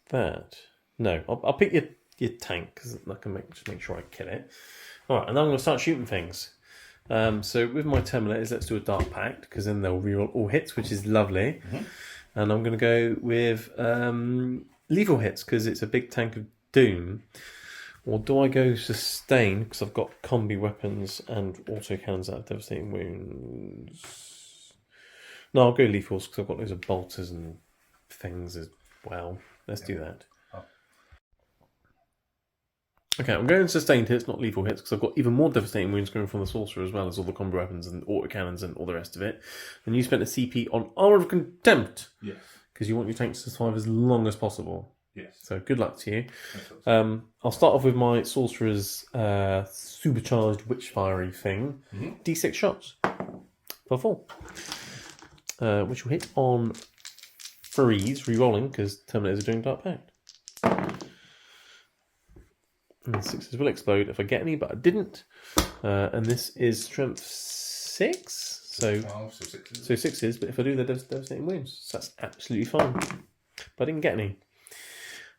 that? No, I'll pick your tank because I can just make sure I kill it. All right, and then I'm going to start shooting things. So with my Terminators, let's do a Dark Pact because then they'll reroll all hits, which is lovely. And I'm going to go with lethal hits because it's a big tank of doom. Or do I go sustain because I've got combi weapons and auto cannons that have devastating wounds? No, I'll go lethals because I've got loads of bolters and things as well. Let's do that. Okay, I'm going sustained hits, not lethal hits, because I've got even more devastating wounds coming from the sorcerer as well as all the combo weapons and autocannons and all the rest of it. And you spent a CP on Armour of Contempt. Yes. Because you want your tanks to survive as long as possible. Yes. So good luck to you. I'll start off with my sorcerer's supercharged witchfiery thing. D6 shots for 4. Which will hit on freeze, re-rolling, because Terminators are doing Dark Pact. And 6s will explode if I get any, but I didn't. And this is strength 6. So 6s. So 6s, but if I do, they're devastating wounds. So that's absolutely fine. But I didn't get any.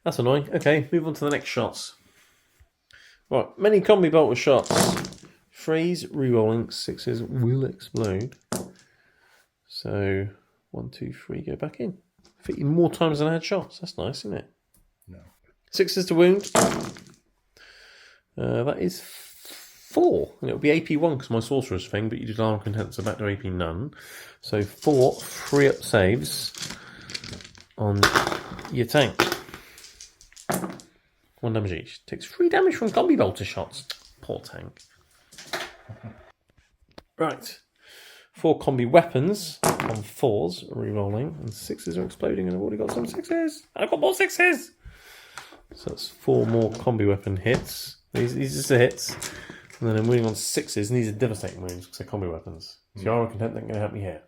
That's annoying. Okay, move on to the next shots. Right, many combi bolter shots. Freeze, re-rolling, 6s will explode. So 1, 2, 3, go back in. Fit you more times than I had shots. That's nice, isn't it? No. 6s to wound. That is 4. And it'll be AP 1 because my sorcerer's thing, but you did armor content, so back to AP none. So 4 free up saves on your tank. 1 damage each. Takes 3 damage from combi bolter shots. Poor tank. Right. 4 combi weapons on 4s, re-rolling, and 6s are exploding, and I've already got some 6s. I've got more 6s! So that's 4 more combi weapon hits. These are just the hits. And then I'm winning on 6s, and these are devastating wounds because they're combi weapons. So your armor content ain't going to help me here.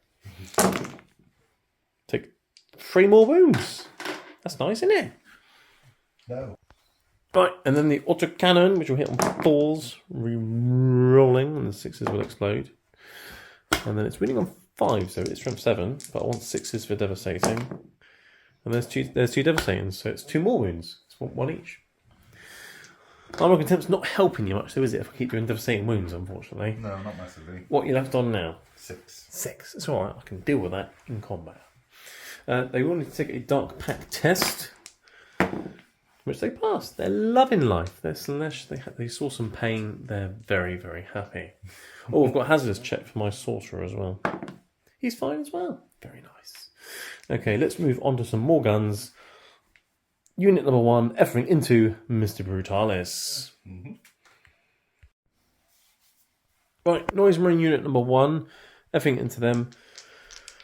Take 3 more wounds. That's nice, isn't it? No. Right, and then the autocannon, which will hit on 4s, re-rolling, and the 6s will explode. And then it's winning on 5, so it's from 7, but I want 6s for devastating. And there's two devastating, so it's 2 more wounds. It's one each. Armor Contempt's not helping you much, though, is it, if I keep doing devastating wounds, unfortunately? No, not massively. What are you left on now? 6. 6. It's alright, I can deal with that in combat. They will need to take a Dark Pact test, which they passed. They're loving life. They're Slanesh. They saw some pain. They're very, very happy. Oh, I've got hazardous check for my sorcerer as well. He's fine as well. Very nice. Okay, let's move on to some more guns. Unit number 1, effing into Mr. Brutalis. Mm-hmm. Right, Noise Marine unit number 1, effing into them.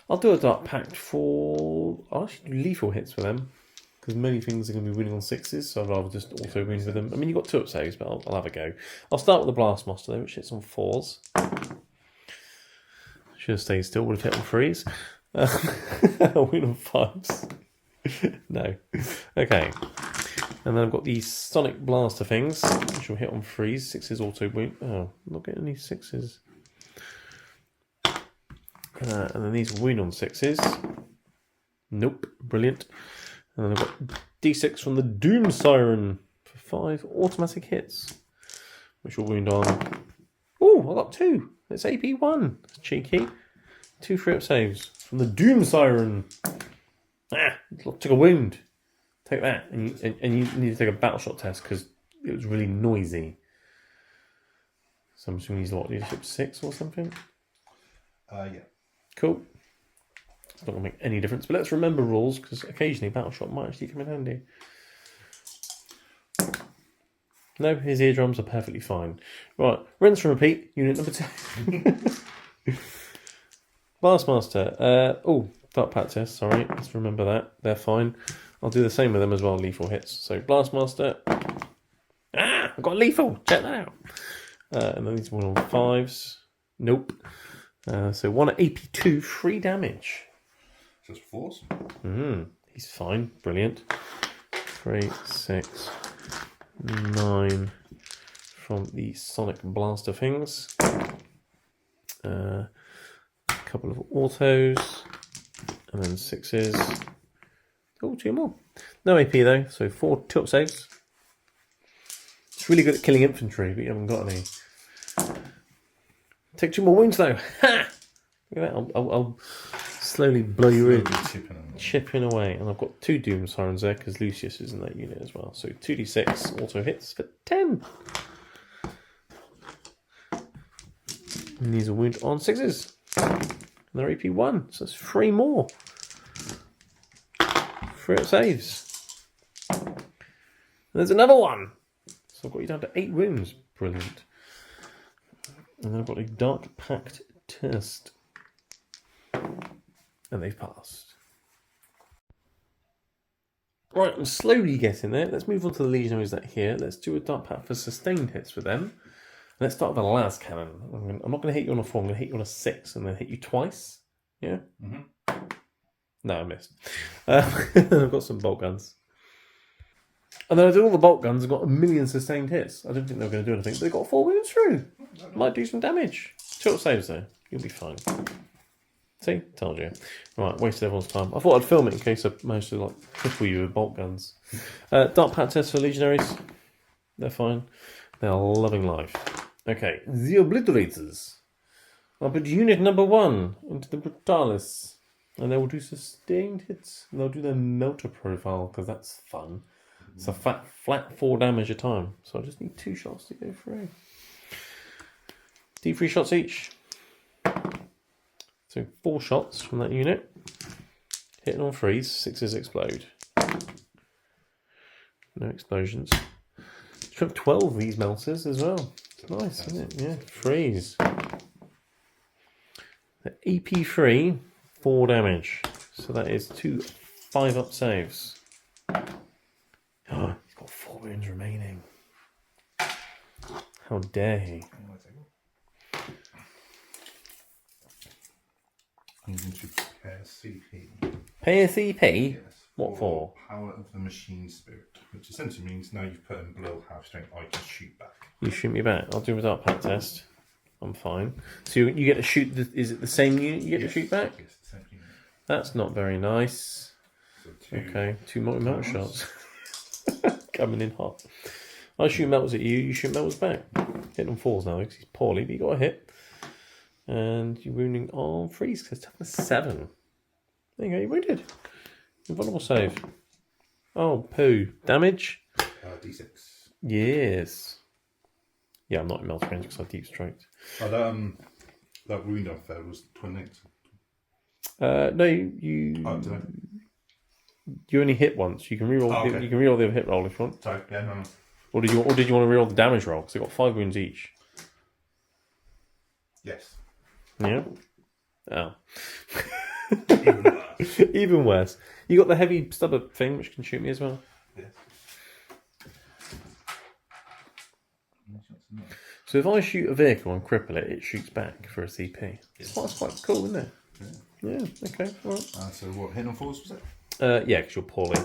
I'll do a Dark Pact for... I'll actually do lethal hits for them, because many things are going to be winning on 6s, so I'd rather just auto win with them. I mean, you've got 2 up saves, but I'll have a go. I'll start with the Blastmaster, though, which hits on 4s. Should have stayed still, would have hit on 3s. Win on 5s. No. Okay. And then I've got these Sonic Blaster things, which will hit on 3s. 6s auto win. Oh, I'm not getting any 6s. And then these will win on 6s. Nope. Brilliant. And then I've got D6 from the Doom Siren for 5 automatic hits, which will wound on... Oh, I got 2. It's AP1. That's cheeky. 2 free up saves from the Doom Siren. Ah, took a wound. Take that. And you need to take a battle shot test because it was really noisy. So I'm assuming he's what, leadership 6 or something? Yeah. Cool. It's not going to make any difference, but let's remember rules because occasionally battle shot might actually come in handy. No, his eardrums are perfectly fine. Right, rinse and repeat, unit number 2. Blastmaster. Dark Pact test, sorry, let's remember that. They're fine. I'll do the same with them as well, lethal hits. So, Blastmaster. Ah, I've got lethal, check that out. And then these one on 5s. Nope. So, 1 at AP2, 3 damage. Just 4s? He's fine, brilliant. 3, 6, 9 from the Sonic Blaster things. A couple of autos, and then 6s. Oh, 2 more. No AP though, so 4 2-up saves. It's really good at killing infantry, but you haven't got any. Take 2 more wounds though. Ha! Look at that. I'll slowly blow you in. Chipping away. And I've got 2 Doom Sirens there because Lucius is in that unit as well. So 2d6 auto hits for 10. And these are wound on 6s. And they're AP1. So that's 3 more. 3 up saves. And there's another one. So I've got you down to 8 wounds. Brilliant. And then I've got a Dark Pact test. And they've passed. Right, I'm slowly getting there. Let's move on to the Legionaries that are here. Let's do a Dark Pact for sustained hits with them. Let's start with a las cannon. I'm not going to hit you on a 4, I'm going to hit you on a 6 and then hit you twice. Yeah? Mm-hmm. No, I missed. I've got some bolt guns. And then I did all the bolt guns and got 1,000,000 sustained hits. I didn't think they were going to do anything, but they got 4 wounds through. Might do some damage. 2 saves though. You'll be fine. See? Told you. Right, wasted everyone's time. I thought I'd film it in case I managed to cripple you with bolt guns. Dark Pact test for Legionaries. They're fine. They're loving life. Okay, the Obliterators. I'll put unit number 1 into the Brutalis. And they will do sustained hits. And they'll do their melter profile, because that's fun. It's a flat 4 damage a time. So I just need 2 shots to go through. D3 shots each. So 4 shots from that unit. Hitting on 3s, 6s explode. No explosions. Should have 12 of these melters as well. It's nice, isn't it? Yeah, 3s. The EP3, 4 damage. So that is 2 5-up saves. Oh, he's got 4 wounds remaining. How dare he? I'm going to prepare CP. Pay a CP? Yes. What for? Power of the Machine Spirit, which essentially means now you've put in below half strength, I can shoot back. You shoot me back. I'll do a dart pack test. I'm fine. So you get to shoot. Is it the same unit you get to shoot back? Yes, the same unit. That's not very nice. So Okay, 2 multi-metal shots. Coming in hot. I shoot metals at you, you shoot metals back. Hitting on 4s now because he's poorly, but you got a hit. And you're wounding on 3s because it's toughness 7. There you go, you're wounded. Invulnerable save. Oh, poo. Damage? D6. Yes. Yeah, I'm not in melt range because I deep stroked. Oh, that wound I fed was twin linked. No, you. Oh, did I? You only hit once. You can reroll. Oh, okay. You can reroll the other hit roll if you want. Sorry, yeah, no. Or did you want to reroll the damage roll? Because they got 5 wounds each. Yes. Yeah. Oh. Even worse. Even worse. You got the heavy stubber thing, which can shoot me as well. Yes. So if I shoot a vehicle and cripple it, it shoots back for a CP. Yes. That's quite cool, isn't it? Yeah. Okay. All right. So what, hit on 4s was it? Yeah, because you're poorly.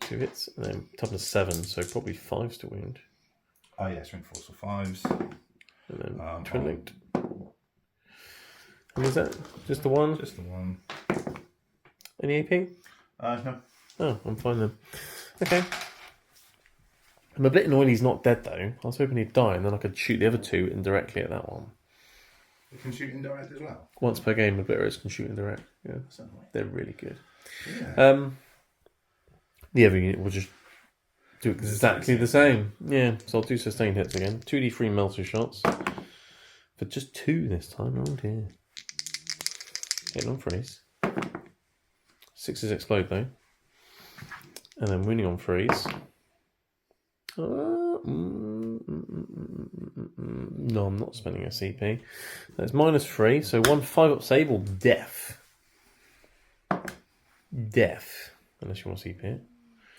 2 hits, and then toughness 7, so probably 5s to wound. Oh yeah, strength 4s for 5s. And then twin linked. And is that just the one? Just the one. Any AP? No. Oh, I'm fine then. Okay. I'm a bit annoyed he's not dead though. I was hoping he'd die and then I could shoot the other 2 indirectly at that one. You can shoot indirect as well? Once per game, obliterates can shoot indirect. Yeah, Certainly. they're really good. Yeah. The other unit will just do exactly the same. Yeah, so I'll do sustained hits again. 2d3 melter shots. For just 2 this time. Oh dear. Hitting on 3s. 6s explode though. And then winning on 3s. No, I'm not spending a CP. That's -3, so 1 5-up sable, death. Death. Unless you want to CP it.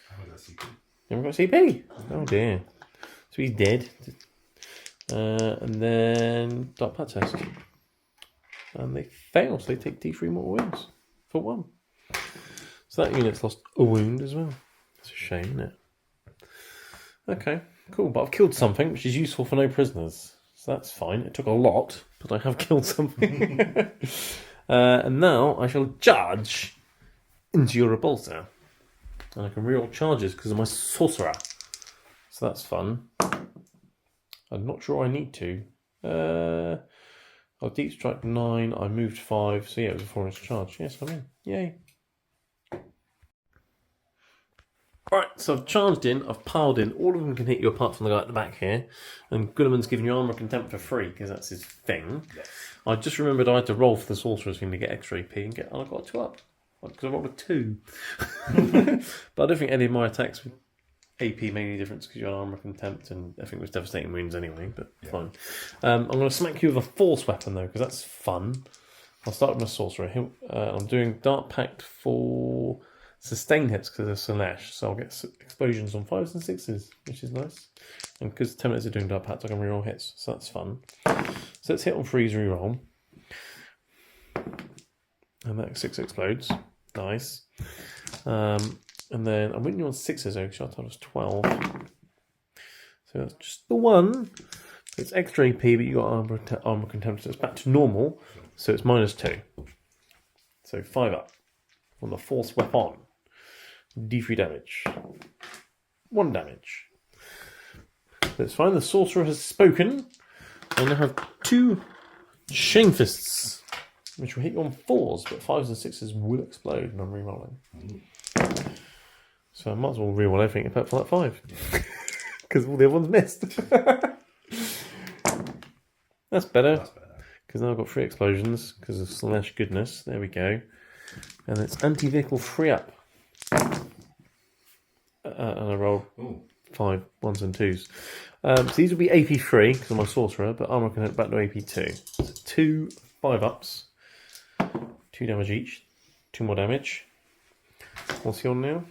I haven't got CP. You haven't got CP? Oh dear. So he's dead. And then dart pat test. And they fail, so they take D3 more wounds for 1. So that unit's lost a wound as well. It's a shame, isn't it? Okay, cool. But I've killed something, which is useful for no prisoners. So that's fine. It took a lot, but I have killed something. And now I shall charge into your repulsor. And I can reroll charges because of my sorcerer. So that's fun. I'm not sure I need to. I'll deep strike 9. I moved 5. So yeah, it was a 4-inch charge. Yes, I'm in. Yay. Alright, so I've charged in, I've piled in, all of them can hit you apart from the guy at the back here, and Guilliman's giving you armour contempt for free, because that's his thing. Yes. I just remembered I had to roll for the sorcerer's thing to get extra AP, and I got a 2 up, because I rolled a 2. But I don't think any of my attacks with AP made any difference, because you had armour contempt, and I think it was devastating wounds anyway, but fine. I'm going to smack you with a force weapon though, because that's fun. I'll start with my sorcerer. I'm doing Dart Pact for sustain hits because of Slash, so I'll get explosions on 5s and 6s, which is nice. And because 10 minutes of doing Dart Pact, I can reroll hits, so that's fun. So let's hit on 3s reroll. And that 6 explodes. Nice. And then I'm winning you on 6s though, because your total was 12. So that's just the 1. It's extra AP, but you got armor contempt, so it's back to normal. So it's -2. So 5 up on the force weapon. D3 damage. 1 damage. That's fine. The sorcerer has spoken. I now have 2 Shamefists, which will hit you on 4s, but 5s and 6s will explode when I'm re-rolling. So I might as well re-roll everything except for that 5. Because all the other ones missed. That's better. Because now I've got 3 explosions because of Slash goodness. There we go. And it's anti-vehicle free up. And I roll 5 1s and 2s. So these will be AP 3 because I'm a sorcerer, but armor can hit back to AP 2. So 2 5-ups. 2 damage each. 2 more damage. What's he on now?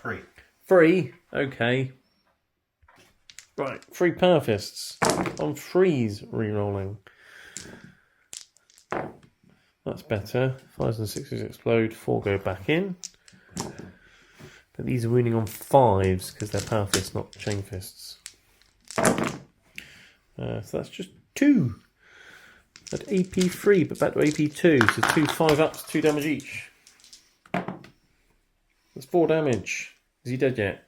3. 3? Okay. Right, 3 power fists. On 3s re-rolling. That's better. 5s and 6s explode. 4 go back in. But these are wounding on 5s because they're power fists, not chain fists. So that's just 2. At AP 3, but back to AP 2. So 2 5-ups, 2 damage each. That's 4 damage. Is he dead yet?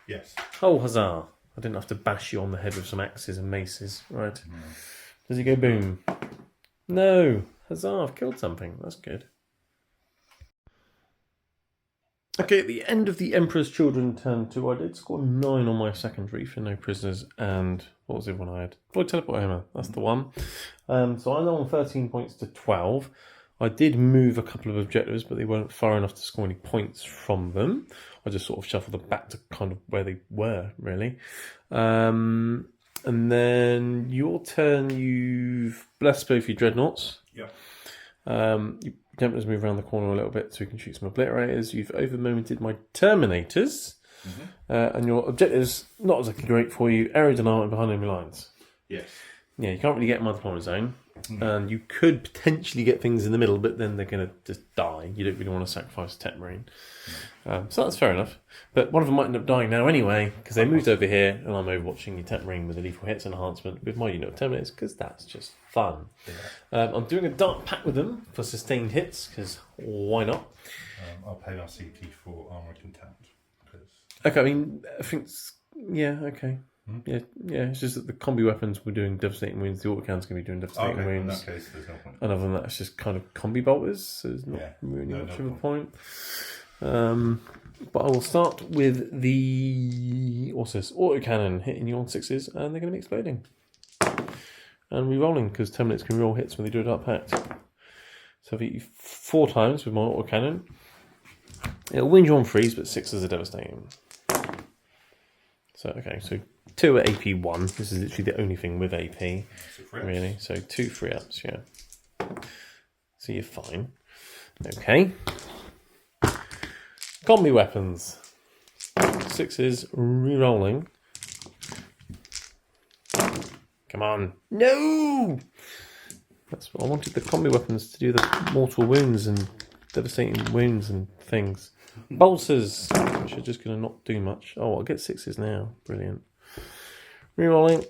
Yes. Oh, huzzah. I didn't have to bash you on the head with some axes and maces. Right. No. Does he go boom? No. Huzzah, I've killed something. That's good. Okay, at the end of the Emperor's Children turn 2, I did score 9 on my secondary for no prisoners, and what was the one I had? Oh, teleport hammer, that's the one. So I'm now on 13 points to 12. I did move a couple of objectives, but they weren't far enough to score any points from them. I just sort of shuffled them back to kind of where they were, really. And then your turn, you've blessed both your dreadnoughts. Yeah. You Templars move around the corner a little bit so we can shoot some obliterators. You've over-momented my Terminators. And your objective's not exactly great for you. Arrows and armor behind enemy lines. Yes. Yeah, you can't really get them out of zone. And you could potentially get things in the middle, but then they're going to just die. You don't really want to sacrifice a Tech Marine. So that's fair enough. But one of them might end up dying now anyway, because they moved over here, and I'm overwatching your Tech Marine with a lethal hits enhancement with my unit of Terminators, because that's just fun. Yeah. I'm doing a dark pack with them for sustained hits, because why not? I'll pay our CP for armor contempt. Okay, I mean, I think, yeah, okay. Yeah, it's just that the combi weapons were doing devastating wounds. The autocannon's going to be doing devastating wounds. In that case, there's no point. And other than that, it's just kind of combi bolters, so there's not really much of a point. But I will start with the autocannon hitting you on 6s, and they're going to be exploding. And re-rolling, because Terminates can re-roll hits when they do a dark pact. So I've hit you 4 times with my autocannon. It'll wound you on 3s, but 6s are devastating. So, okay, so 2 at AP 1. This is literally the only thing with AP, really. So 2 3-ups, yeah. So you're fine. Okay. Combi weapons. 6s re-rolling. Come on. No! That's what I wanted the combi weapons to do, the mortal wounds and devastating wounds and things. Bolsters, which are just going to not do much. Oh, I'll get 6s now. Brilliant. Rerolling.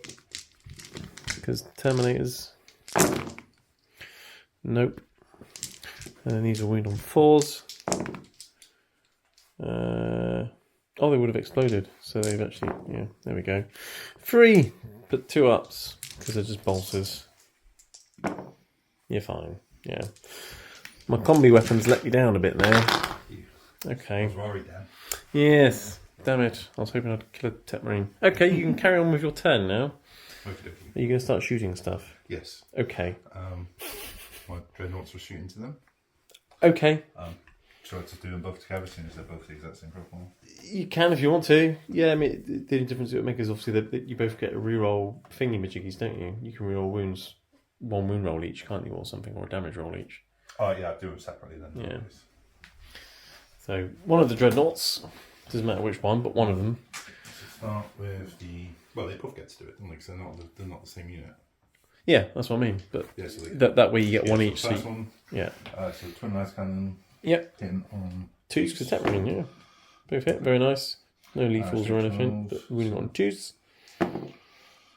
Because Terminators. Nope. And then these are wound on 4s. Oh, they would have exploded. So they've actually, yeah, there we go. 3, but 2 ups. Because they're just bolsters. You're fine. Yeah. My combi weapons let you down a bit there. Okay. I was worried then. Yes. Damn it. I was hoping I'd kill a Tech Marine. Okay, you can carry on with your turn now. Okay. Are you going to start shooting stuff? Yes. Okay. My dreadnoughts were shooting to them. Okay. Should I just do them both together, seeing as they're both the exact same profile? You can if you want to. Yeah, I mean, the only difference it would make is obviously that you both get a reroll thingy-majiggies, don't you? You can reroll wounds, 1 wound roll each, can't you, or something, or a damage roll each. Oh, yeah, I'll do them separately then. Yeah. So, one of the dreadnoughts, doesn't matter which one, but one of them. Start with the... Well, they both get to do it, don't they? Because they're not the same unit. Yeah, that's what I mean. But yeah, so that way you get one each. So first one. Yeah. So twin laser cannon. Yep. Hitting on 2s because Tech Marine, yeah. Both hit, very nice. No lethals or anything, but wounding on 2s.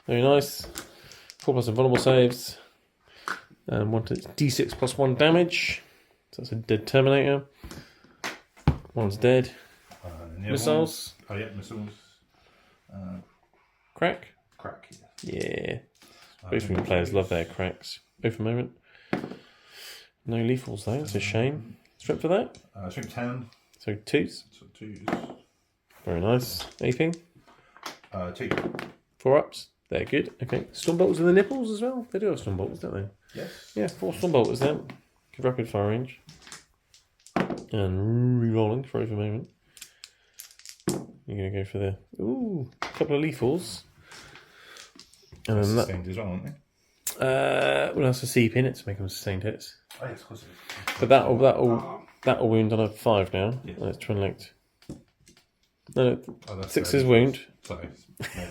Very nice. 4+ invulnerable saves. And one to D6 plus 1 damage. So that's a dead Terminator. One's dead. Missiles. Oh yeah, missiles. Crack. Crack. Yeah. Both of my players love their cracks. Both for a moment. No lethals though. It's a shame. Strength for that. Strength 10. So 2s. So 2s. Very nice. Aping. 2. 4 ups. They're good. Okay. Stormbolters in the nipples as well. They do have stormbolters, don't they? Yes. Yeah, 4 stormbolters then. Good rapid fire range. And re-rolling for over a moment. You're going to go for the couple of lethals. And then that. Sustained as well, aren't they? Well, that's a CP in it to make them sustained hits. Oh yes, of course it is. But that'll wound on a 5 now. Yeah. And it's twin linked. No, 6 is wound. Sorry. No.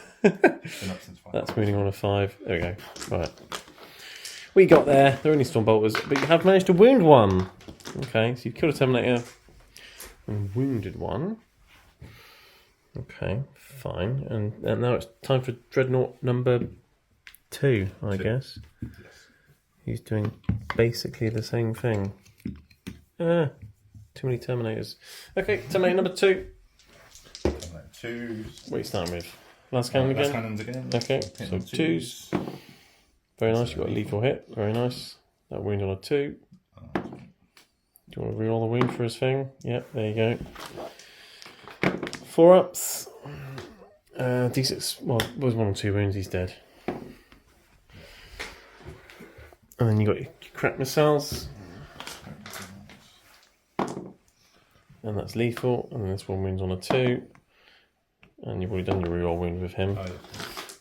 That's wounding on a 5. There we go. Right. We got there. They're only storm bolters, but you have managed to wound one. Okay, so you've killed a Terminator and wounded one. Okay, fine. And now it's time for Dreadnought number 2, I guess. Yes. He's doing basically the same thing. Too many Terminators. Okay, Terminator number 2. Terminator 2s. What are you starting with? Last cannon again? Last cannons again. Okay, so 2s. Very nice, you've got a lethal hit. Very nice. That wound on a 2. Do you want to reroll the wound for his thing? Yep, there you go. 4 ups. D6. Well, was 1 or 2 wounds, he's dead. And then you got your crack missiles. And that's lethal. And then this one wounds on a 2. And you've already done your reroll wound with him.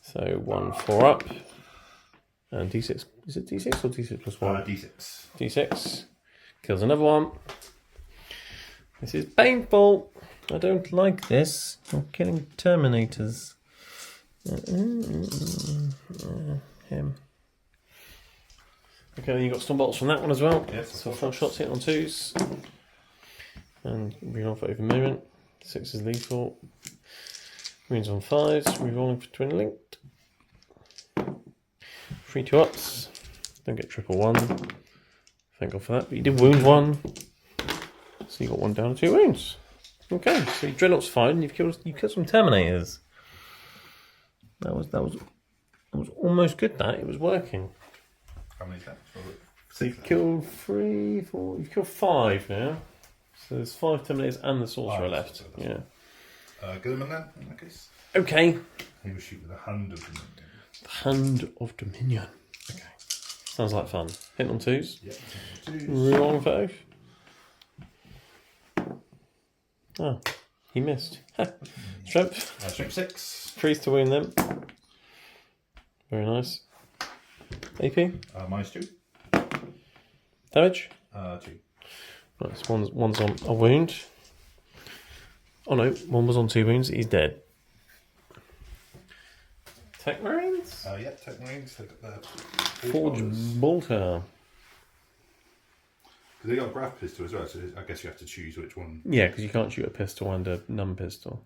So 1 4 up. And D6. Is it D6 or D6 plus 1? D6. D6. Kills another one. This is painful. I don't like this. I'm killing Terminators. Him. Okay, then you got storm bolts from that one as well. Yes. So 4 shots hit on 2s. And reroll for over movement. 6 is lethal. Wounds on 5s. Rerolling for twin linked. 3 2 ups. Don't get triple 1. Thank God for that. But you did wound 1. So you got 1 down and 2 wounds. Okay, so your Dreadnought's fine. You've killed some Terminators. That was almost good. That it was working. How many attacks? So you've killed 3, 4. You've killed 5 now. So there's 5 Terminators and the Sorcerer left. Yeah. Get him in then, in that case. Okay. He was shooting with the Hand of Dominion. The Hand of Dominion. Okay. Sounds like fun. Hit on 2s. Yeah. 2s. Reroll for oath. Oh, he missed. Strength. Strength 6. 3s to wound them. Very nice. AP. -2. Damage. 2. Right, so one's on a wound. Oh no, one was on 2 wounds. He's dead. Tech Marines? Yeah, Tech Marines. They got their Forge Bolter. They got a grav pistol as well, so I guess you have to choose which one. Yeah, because you can't shoot a pistol and a numb pistol.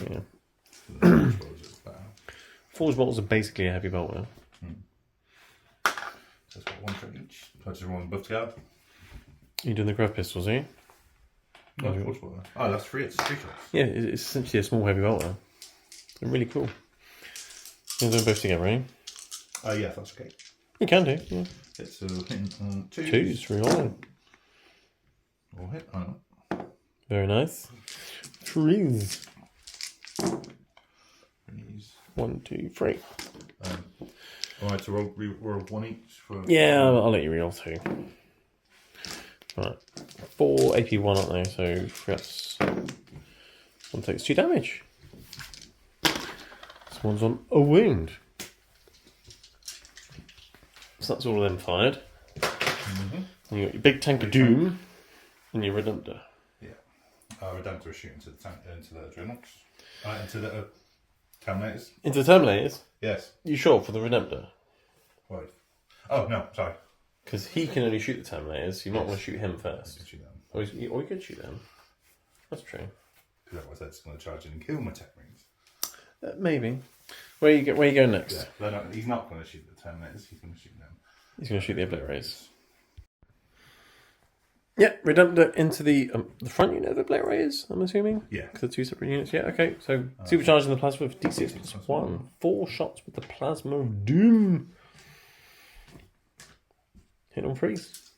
Yeah. Forge Bolters are basically a heavy bolter. So it's got 1 for each. So it's everyone above together. You're doing the grav pistols, are you? No, Forge Bolter. Oh, that's 3. It's 3 shots. Yeah, it's essentially a small heavy bolter. They're really cool. You're doing both together, eh? Yeah, that's okay. You can do, yeah. It's hitting 2s. 2s, rerolling. Or hit. Very nice. 3s. 3s. 1, 2, 3. Alright, so roll 1 each for. Yeah, I'll let you reroll 2. Right. 4 AP 1, aren't they? So 3 ups. 1 takes 2 damage. This one's on a wound. So that's all of them fired. Mm-hmm. You got your big tank of doom and your Redemptor. Yeah. Redemptor is shooting into the Dreadnoughts. Into the Terminators. Into the Terminators? Yes. You sure for the Redemptor? Why? Oh, no, sorry. Because he can only shoot the Terminators, so you might want to shoot him first. Shoot them. Or you could shoot them. That's true. Because otherwise that's going to charge in and kill my Tech Marines. Maybe. Where you going next? Yeah, he's not going to shoot the Terminators, he's going to shoot them. He's going to shoot the Obliterators. Yeah, Redemptor into the front unit of Obliterators, I'm assuming? Yeah. Because they're 2 separate units. Yeah, okay. So, supercharging the plasma with D6 plus 1. 4 shots with the Plasma of Doom. Hit on freeze.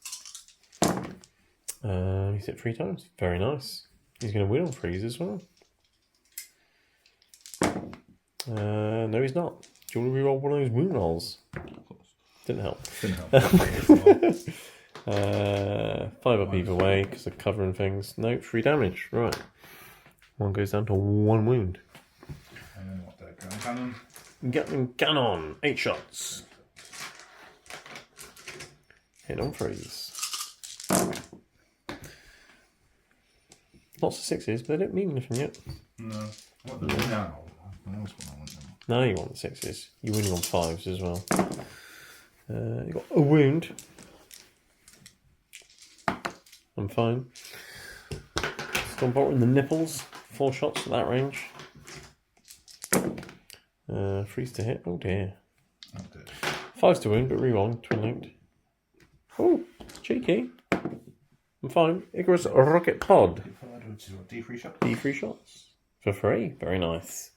He's hit 3 times. Very nice. He's going to win on freeze as well. No, he's not. Do you want to reroll one of those wound rolls? Of course. Didn't help. Didn't help. 5 up either way because of covering things. No, 3 damage. Right. 1 goes down to 1 wound. And then what the cannon? Gatling Cannon. 8 shots. Hit on freeze. Lots of 6s, but they don't mean anything yet. No. What the now? What else would I want them? Now you want the 6s. You're winning on 5s as well. You got a wound. I'm fine. Stormbolt in the nipples. 4 shots at that range. Freeze to hit. Oh dear. 5's to wound, but reroll. Twin linked. Oh, cheeky. I'm fine. Icarus Rocket Pod. Which is what, D3 shots? D3 shots. For free. Very nice.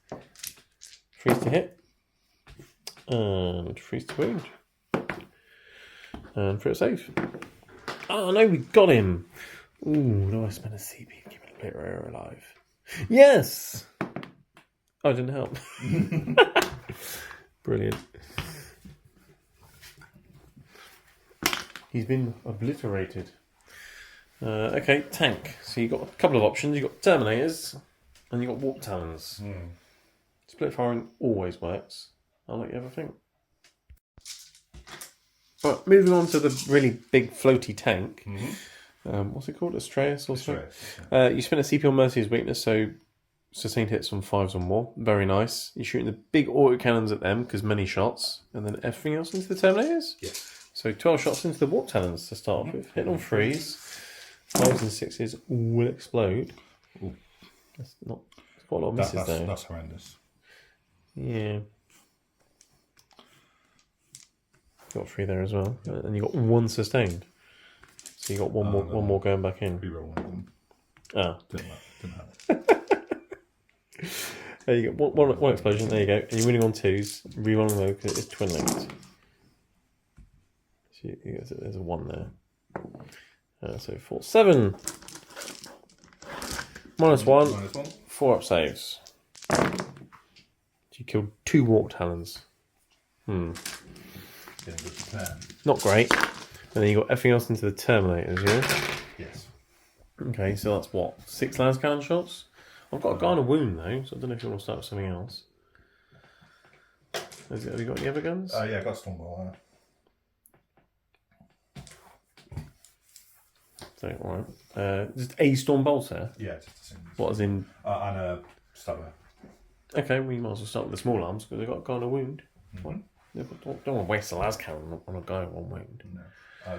Freeze to hit. And freeze to wound. And for a save. Oh no, we got him. Ooh, no, I spent a CP to keep a bit rare alive. Yes! Oh, it didn't help. Brilliant. He's been obliterated. Okay, tank. So you've got a couple of options. You've got Terminators and you've got Warp Talons. Split firing always works. I'll let you have a think. But moving on to the really big floaty tank. What's it called? Astreus or something? You spin a CP on Mercy's weakness, so sustained hits on 5s or more. Very nice. You're shooting the big autocannons at them because many shots, and then everything else into the Terminators? Yes. So 12 shots into the Warp Talons to start off with. Hitting on 3s. 5s and 6s will explode. Ooh. That's quite a lot of misses though. That's horrendous. Yeah. Got 3 there as well. And you got 1 sustained. So you got one more going back in. Reroll one of them. Oh. Didn't have. There you go. One explosion. There you go. And you're winning on 2s. Rerolling though because it's twin linked. So there's a 1 there. So 4, 7. -1. -1. 4 up saves. You killed 2 Warp Talons. Yeah, good plan. Not great. And then you got everything else into the Terminators, yeah? Yes. Okay, so that's what? 6 las cannon shots? I've got a guy on a wound though, so I don't know if you want to start with something else. Have you got any other guns? Yeah, I got Stormbolt. So, alright. Just a Stormbolt there? Yeah, just a single. What, as in? And a stubber. Okay, we might as well start with the small arms because they've got a guy on a wound. Don't want to waste a las cannon on a guy on one wound. No.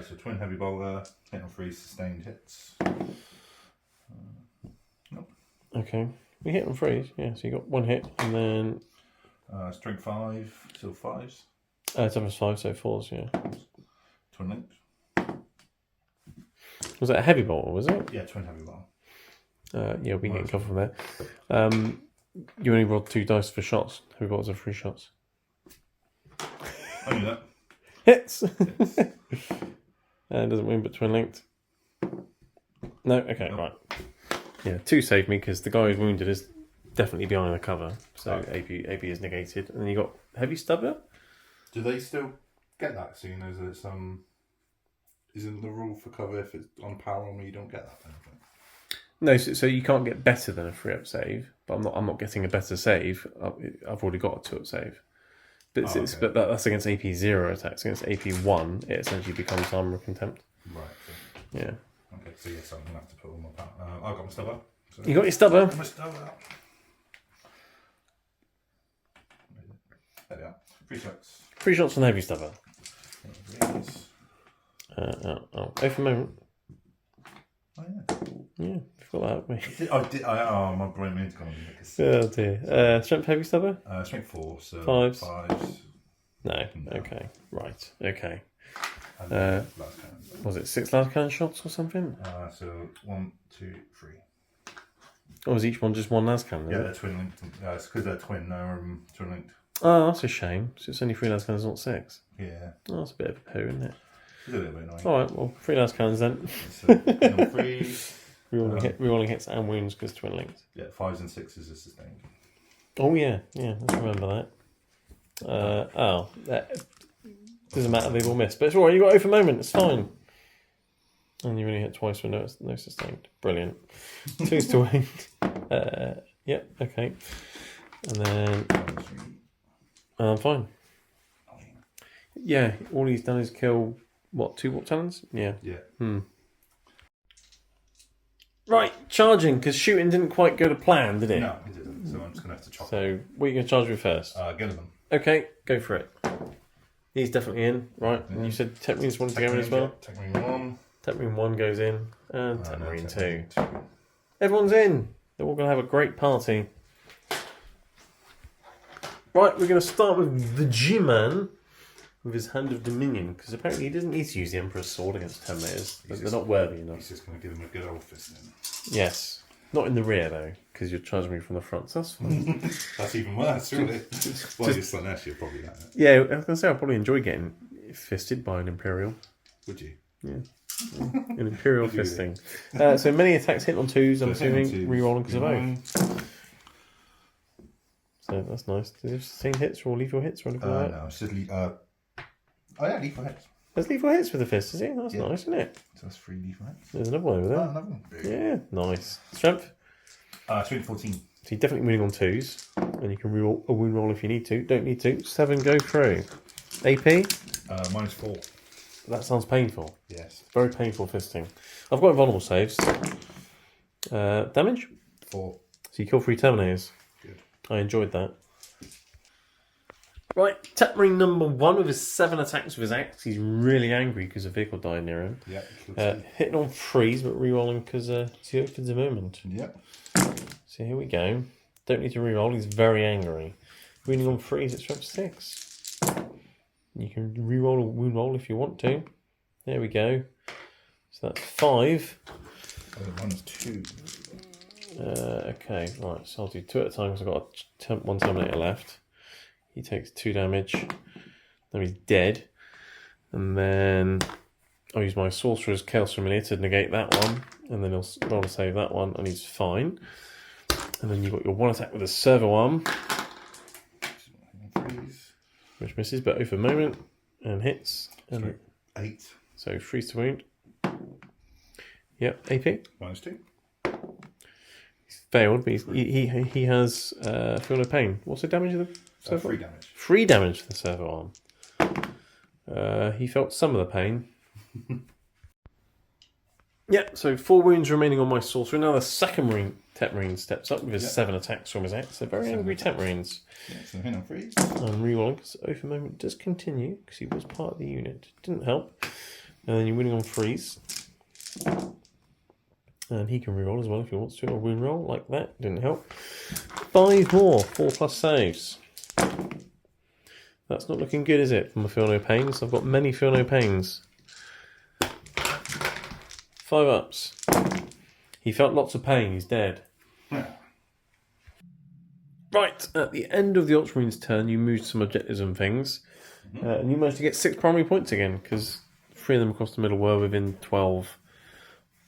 So twin heavy bolter, hit on 3 sustained hits. Nope. Okay. We hit on 3s, yeah, so you got 1 hit and then. Strength 5, so 5s. 7+5, so 4s, yeah. Twin linked. Was that a heavy bolter, was it? Yeah, twin heavy bolter. Yeah, we can get cover from there. You only rolled 2 dice for shots. Heavy bolters are 3 shots. I knew that. Hits! Doesn't win, but twin linked. No, okay, right. Yeah, 2 saved me because the guy who's wounded is definitely behind the cover. So AP is negated. And then you got heavy stubber. Do they still get that? Seeing as it's isn't the rule for cover if it's on power armor you don't get that benefit? No, so you can't get better than a 3-up save, but I'm not getting a better save. I've already got a 2-up save. But, but that's against AP 0 attacks. Against AP 1, it essentially becomes armor contempt. Right. So. Yeah. Okay, so yes, I'm going to have to put all my power. I've got my stubber. So. You got your stubber? My stubber. There we are. 3 shots. 3 shots from heavy stubber. Oh, Wait for a moment. yeah. Yeah, forgot that. My brain main's gone. Oh dear. Strength heavy stubber? Strength 4, so 5s. 5s. No. Okay. Right. Okay. And last cannon. Was it 6 las cannon shots or something? So 1, 2, 3. Or was each one just 1 las cannon? Yeah, they're twin linked. It's because they're twin linked. Oh, that's a shame. So it's only 3 las cannons, not 6. Yeah. Oh, that's a bit of a poo, isn't it? It's a little bit annoying. Alright, well, 3 las cannons then. So, on 3. Rerolling hits and wounds because twin linked. Yeah, 5s and 6s are sustained. Oh yeah, let's remember that. That doesn't matter, they've all missed. But it's alright, you got 0 for a moment, it's fine. And you only hit twice with no sustained. Brilliant. 2's to wound. Yep, okay. And then I'm fine. Yeah, all he's done is kill, what, 2 Warp Talons? Yeah. Yeah. Right, charging, because shooting didn't quite go to plan, did it? No, it didn't. So I'm just going to have to chop. So, what are you going to charge with first? Gilliman. Okay, go for it. He's definitely in, right? Yeah. And you said Tech Marines wanted to go in as well? Tech Marine 1. Tech Marine 1 goes in, and Tech Marine 2. 2. Everyone's in. They're all going to have a great party. Right, we're going to start with the G-Man with his Hand of Dominion, because apparently he doesn't need to use the Emperor's Sword against Terminators. They're not worthy enough. He's just going to give him a good old fist then. Yes. Not in the rear, though, because you're charging me from the front, so that's fine. That's even worse, really. Well, you're Slanesh, you're probably that. Yeah, I was going to say, I'd probably enjoy getting fisted by an Imperial. Would you? Yeah. An Imperial fisting. So many attacks hit on 2s, I'm assuming, rerolling because of both. So that's nice. Does it sustain hits or lethal hits or anything like that? No, it's just lethal hits. There's lethal hits with the fist, is it? That's nice, isn't it? So that's 3 lethal hits. There's another one over there. Another one. Yeah, nice. Strength? 3 to 14. So you're definitely winning on 2s, and you can reroll a wound roll if you need to. Don't need to. 7 go through. AP? -4. That sounds painful. Yes. Very painful fisting. I've got invulnerable saves. Damage? 4. So you kill 3 Terminators. Good. I enjoyed that. Right, Tech Marine number 1 with his 7 attacks with his axe. He's really angry because a vehicle died near him. Yeah. Hitting on 3s, but rerolling because it's the for the moment. Yep. So here we go. Don't need to reroll. He's very angry. Wounding on 3s, it's strength 6. You can reroll a wound roll if you want to. There we go. So that's 5. Mine's 2. Okay, right. So I'll do 2 at a time because I've got 1 Terminator left. He takes 2 damage. Then he's dead. And then I'll use my Sorcerer's Chaos Familiar to negate that one. And then he'll roll to save that one, and he's fine. And then you've got your 1 attack with a servo arm, which misses, but over the moment, and hits. And 8. so freeze to wound. Yep, AP. -2. He's failed, but he has feel no pain. What's the damage of the servo? 3 damage. 3 damage to the servo arm. He felt some of the pain. Yep, so 4 wounds remaining on my sorcerer. Now the second Tech Marine steps up with his 7 attacks from his axe. They're very angry Tech Marines. Yeah, so hit on 3. I'm rerolling because Oath moment does continue because he was part of the unit. Didn't help. And then you're winning on 3s. And he can reroll as well if he wants to. Or wound roll like that. Didn't help. 5 more. 4+ saves. That's not looking good, is it? For my feel no pains. I've got many feel no pains. 5 ups. He felt lots of pain. He's dead. Yeah. Right, at the end of the Ultramarines' turn, you moved some objectives and things. And you managed to get 6 primary points again, because 3 of them across the middle were within 12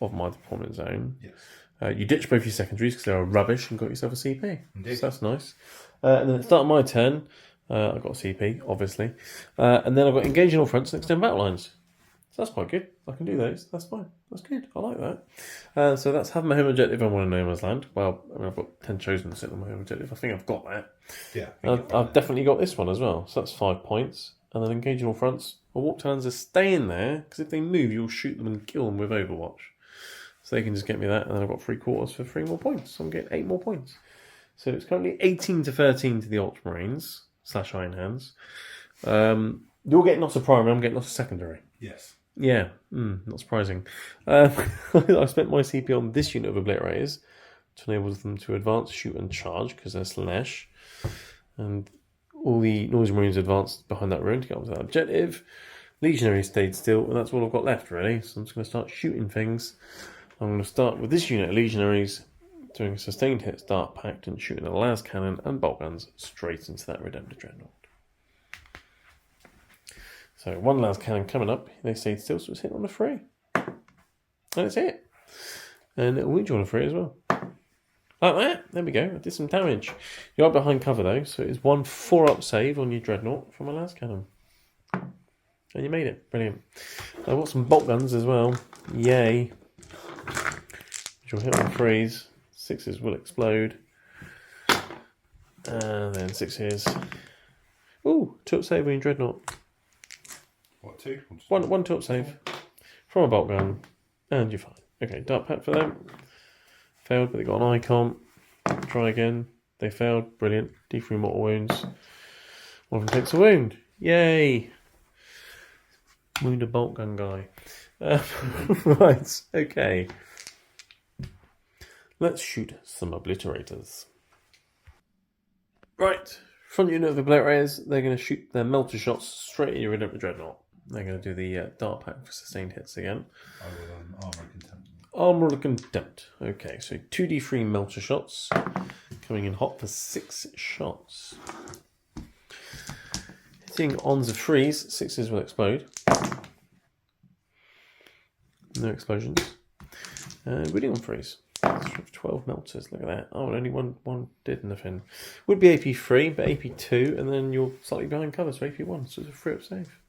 of my deployment zone. Yes. You ditched both your secondaries because they were rubbish and got yourself a CP. Indeed. So that's nice. And then at the start of my turn, I got a CP, obviously. And then I got engage in all fronts and extend battle lines. So that's quite good. I can do those. That's fine. That's good. I like that. So that's having my home objective on one of No Man's Land. Well, I mean, I've got 10 chosen sitting on my home objective. I think I've got that. Yeah. I've definitely got this one as well. So that's 5 points. And then engage in all fronts. My walk talons are staying there because if they move, you'll shoot them and kill them with Overwatch. So they can just get me that. And then I've got 3/4 for 3 more points. So I'm getting 8 more points. So it's currently 18-13 to the Ultramarines / Iron Hands. You're getting lots of primary. I'm getting lots of secondary. Yes. Yeah, not surprising. I spent my CP on this unit of Obliterators to enable them to advance, shoot, and charge because they're Slanesh. And all the Noise Marines advanced behind that ruin to get onto that objective. Legionary stayed still, and that's all I've got left, really. So I'm just going to start shooting things. I'm going to start with this unit of Legionaries, doing a sustained hit start pact and shooting a las cannon and bolt guns straight into that Redemptor Dreadnought. So 1 las cannon coming up. They stayed still, so it's hit on a 3. And it's it. And it'll wound you on a 3 as well. Like that. There we go. I did some damage. You're up behind cover though, so it's 1 4-up save on your Dreadnought from a las cannon. And you made it. Brilliant. I've got some bolt guns as well. Yay. Which will hit on 3s. 6s will explode. And then 6s. Ooh, 2-up save on your Dreadnought. What, 2? One 2-up save from a bolt gun, and you're fine. Okay, Dark Pact for them. Failed, but they got an icon. Try again. They failed. Brilliant. D3 mortal wounds. One of them takes a wound. Yay! Wound a bolt gun guy. Right, okay. Let's shoot some obliterators. Right, front unit of obliterators, they're going to shoot their melter shots straight at your Redemptor Dreadnought. They're going to do the dart pack for sustained hits again. I will armor and contempt. Armor of Contempt. Okay, so 2d3 melter shots. Coming in hot for 6 shots. Hitting ons of freeze, 6s will explode. No explosions. Reading on freeze. 12 melters, look at that. Oh, and only one did nothing. Would be AP3, but AP2, and then you're slightly behind cover, so AP1, so it's a 3-up save.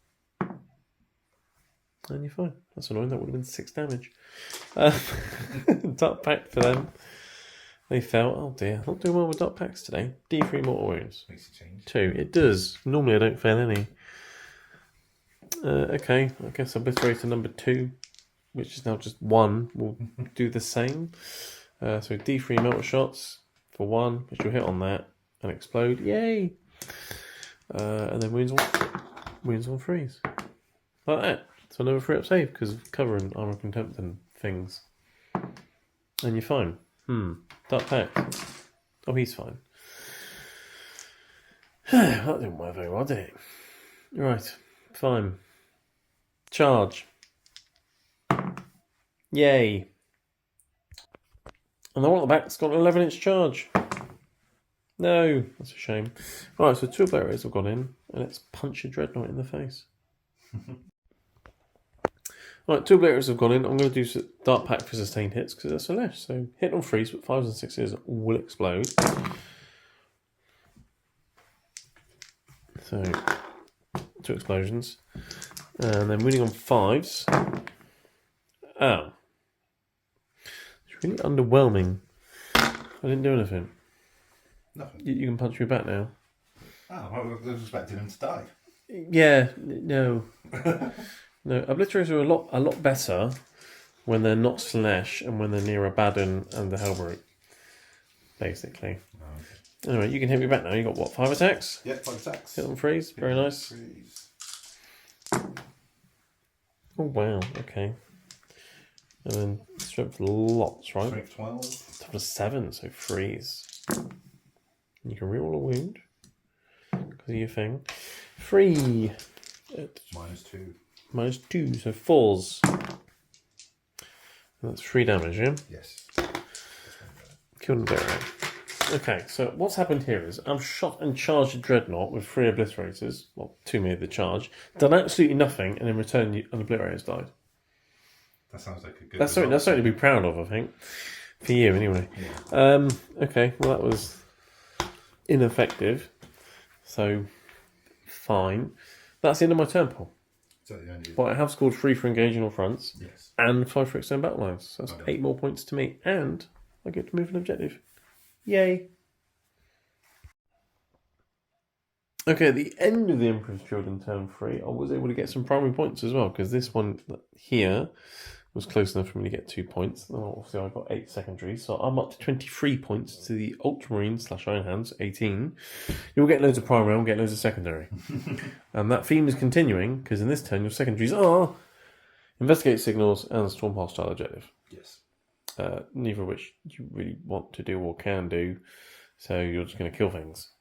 And you're fine. That's annoying, that would have been 6 damage. Dot pack for them. They fell. Oh dear, not doing well with dot packs today. D3 mortal wounds. Makes a change. 2. It does. Normally I don't fail any. Okay, I guess obliterator number 2, which is now just 1, will do the same. So D3 melter shots for 1, which will hit on that and explode. Yay! And then wounds on freeze. Like that. So another 3-up save because of cover and armor contempt and things. And you're fine. Dark pack. Oh, he's fine. That didn't work very well, did it? Right. Fine. Charge. Yay. And the one at the back's got an 11-inch charge. No, that's a shame. Right, so 2 obliterators have gone in, and let's punch a dreadnought in the face. Right, 2 obliterators have gone in. I'm going to do dart pack for sustained hits because that's a less. So hit on freeze, but 5s and 6s will explode. So 2 explosions. And then winning on 5s. Oh. It's really underwhelming. I didn't do anything. Nothing. You can punch me back now. Oh, I was expecting him to die. Yeah, no. No, obliterators are a lot better when they're not Slanesh and when they're near Abaddon and the Hellbrute, basically. Oh, okay. Anyway, you can hit me back now. You got what, 5 attacks? Yeah, 5 attacks. Hit on freeze. Very nice. Freeze. Oh wow. Okay. And then strength lots, right? Strength 12. Top of 7, so freeze. You can reroll a wound because of your thing. 3. -2. -2, so 4s. That's 3 damage, yeah? Yes. Killed him there. Okay, so what's happened here is I've shot and charged a dreadnought with 3 obliterators. Well, 2 made the charge. Done absolutely nothing, and in return, an obliterator's died. That sounds like a good That's something to be proud of, I think. For you, anyway. Yeah. Okay, well, that was ineffective. So, fine. That's the end of my turn pool. Is that the end of But I have scored 3 for engaging all fronts. Yes. And 5 for extended battle lines. So that's Okay. 8 more points to me. And I get to move an objective. Yay. Okay, at the end of the Emperor's Children turn 3, I was able to get some primary points as well, because this one here was close enough for me to get 2 points. Oh, obviously, I got 8 secondaries, so I'm up to 23 points to the Ultramarines / Iron Hands, 18. You'll get loads of primary, I'll get loads of secondary. And that theme is continuing, because in this turn, your secondaries are Investigate Signals and Storm Hostile Objective. Yes. Neither of which you really want to do or can do, so you're just going to kill things.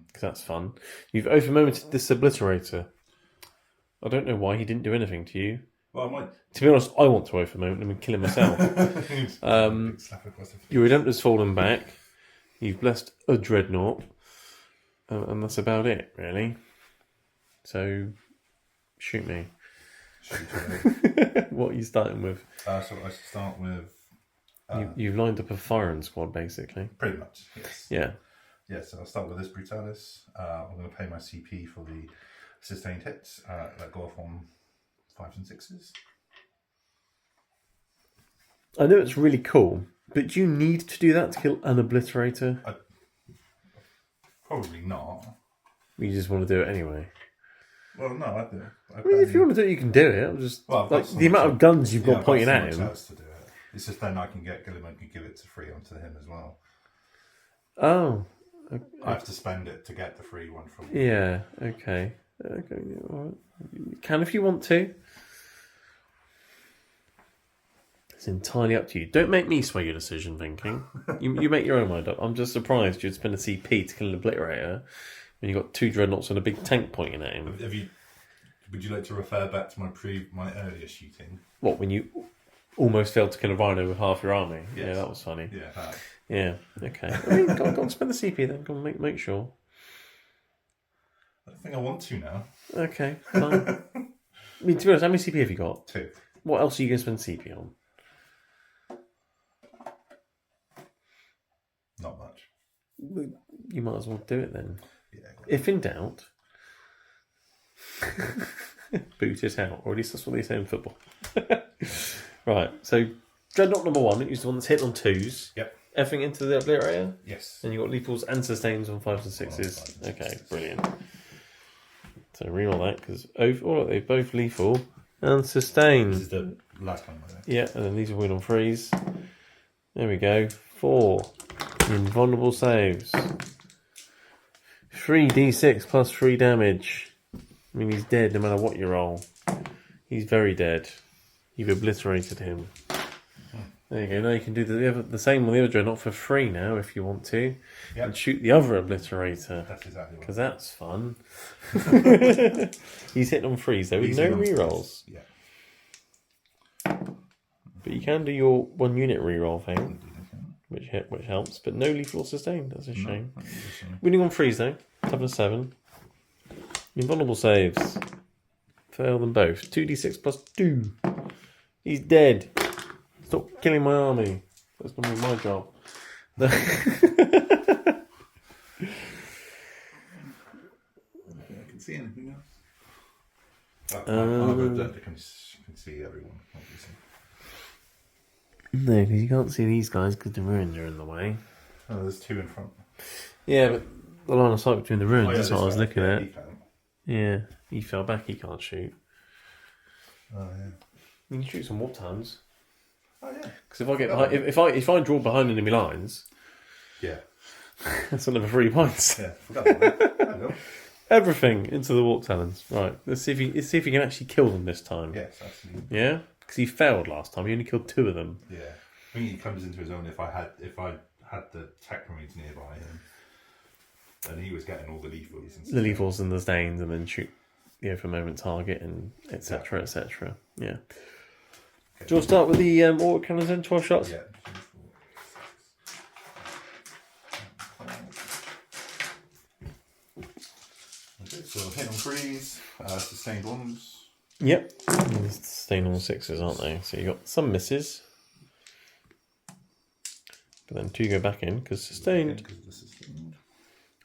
Because that's fun. You've over-momented this obliterator. I don't know why he didn't do anything to you. Well, I might. To be honest, I want to over-moment him and kill him myself. Slap across the face. Your Redemptor's fallen back. You've blessed a dreadnought. And that's about it, really. So, shoot me. What are you starting with? So I start with. You've lined up a firing squad, basically. Pretty much, yes. Yeah. Yeah, so I'll start with this Brutalis. I'm going to pay my CP for the sustained hits that go off on 5s and 6s. I know it's really cool, but do you need to do that to kill an obliterator? Probably not. You just want to do it anyway. Well, no, I do. I mean, if you want to do it, you can do it. I'm just like the amount of guns you've got pointing at him. To do it. It's just then I can get Gilliman and give it to free onto him as well. Oh, okay. I have to spend it to get the free one from him. Yeah. Okay. Okay. All right. You can if you want to. It's entirely up to you. Don't make me sway your decision thinking. You make your own mind up. I'm just surprised you'd spend a CP to kill an obliterator when you've got 2 dreadnoughts and a big tank pointing at him. Would you like to refer back to my earlier shooting? What, when you almost failed to kill a rhino with half your army? Yes. Yeah, that was funny. Yeah, that. Yeah, okay. I mean, go on, spend the CP then. Go on, make sure. I don't think I want to now. Okay, fine. I mean, to be honest, how many CP have you got? 2. What else are you going to spend CP on? Not much. You might as well do it then. Yeah. If in doubt, boot it out. Or at least that's what they say in football. Right, so Dreadnought number 1 is the one that's hit on 2s. Yep. Everything into the obliterator? Yes. And you've got lethals and sustains on 5s and 6s. Okay, brilliant. So reroll that, because they're both lethal and sustained. This is the last one, I think. Yeah, and then these are win on 3s. There we go. 4 invulnerable saves. 3d6 plus 3 damage. I mean, he's dead no matter what you roll. He's very dead. You've obliterated him. There you go. Now you can do the same on the other dreadnought for free now if you want to. Yep. And shoot the other obliterator. That's exactly what. Because that's fun. He's hitting on 3s though, with He's no hitting on rerolls. Yeah. But you can do your 1 unit reroll thing, which helps, but no lethal or sustained. That's a shame. Winning on 3s though, top of 7. Invulnerable saves. Fail them both. 2d6 plus 2. He's dead. Stop killing my army. That's not my job. I can see anything else. I can see everyone, obviously. No, because you can't see these guys because the ruins are in the way. Oh, there's 2 in front. Yeah, but the line of sight between the ruins, that's what I was looking at. He can't. Yeah, he fell back, he can't shoot. Oh, yeah. You can shoot some warp towns. Oh, yeah. Because if I get behind, if I draw behind enemy lines, Yeah. that's another 3 points. Yeah, forgot about that. There you go. Everything into the warp talons. Right, let's see if you can actually kill them this time. Yes, absolutely. Yeah, because he failed last time. He only killed 2 of them. Yeah. I think he comes into his own if I had the tech marines nearby him. And he was getting all the lethals and stuff. The lethals and the stains, and then shoot, for a moment target and etc. etc. Yeah. Okay. Do you want to start with the auto cannons then? 12 shots. Yeah. Okay, so hit on 3s, sustained 1s. Yep. And staying on 6s, aren't they? So you got some misses. But then 2 go back in because sustained.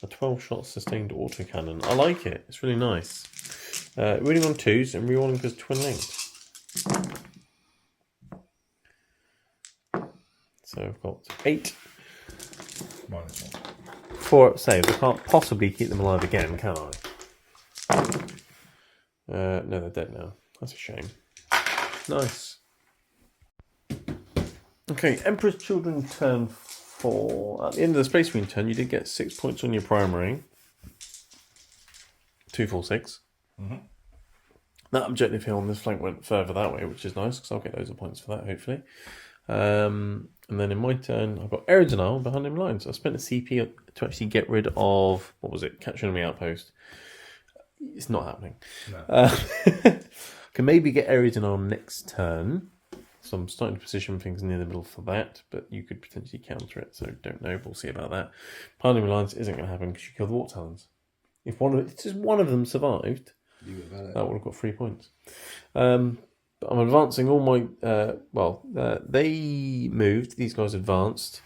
A 12-shot sustained autocannon. I like it. It's really nice. Winning on 2s and rerolling because twin linked. So I've got 8. -1. 4 up saves. I can't possibly keep them alive again, can I? No, they're dead now. That's a shame. Nice. Okay, Emperor's Children turn 4. At the end of the Space Marine turn, you did get 6 points on your primary. 2, 4, 6. Mm-hmm. That objective here on this flank went further that way, which is nice, because I'll get loads of points for that, hopefully. And then in my turn, I've got Aerodynal behind him lines. So I spent a CP to actually get rid of, what was it, Capture Enemy Outpost. It's not happening. No. Can maybe get Aerodynal next turn. So I'm starting to position things near the middle for that, but you could potentially counter it, so don't know. We'll see about that. Behind enemy lines isn't going to happen because you kill the Warp Talons. If just one of them survived, that would have got 3 points. But I'm advancing all my... they moved. These guys advanced.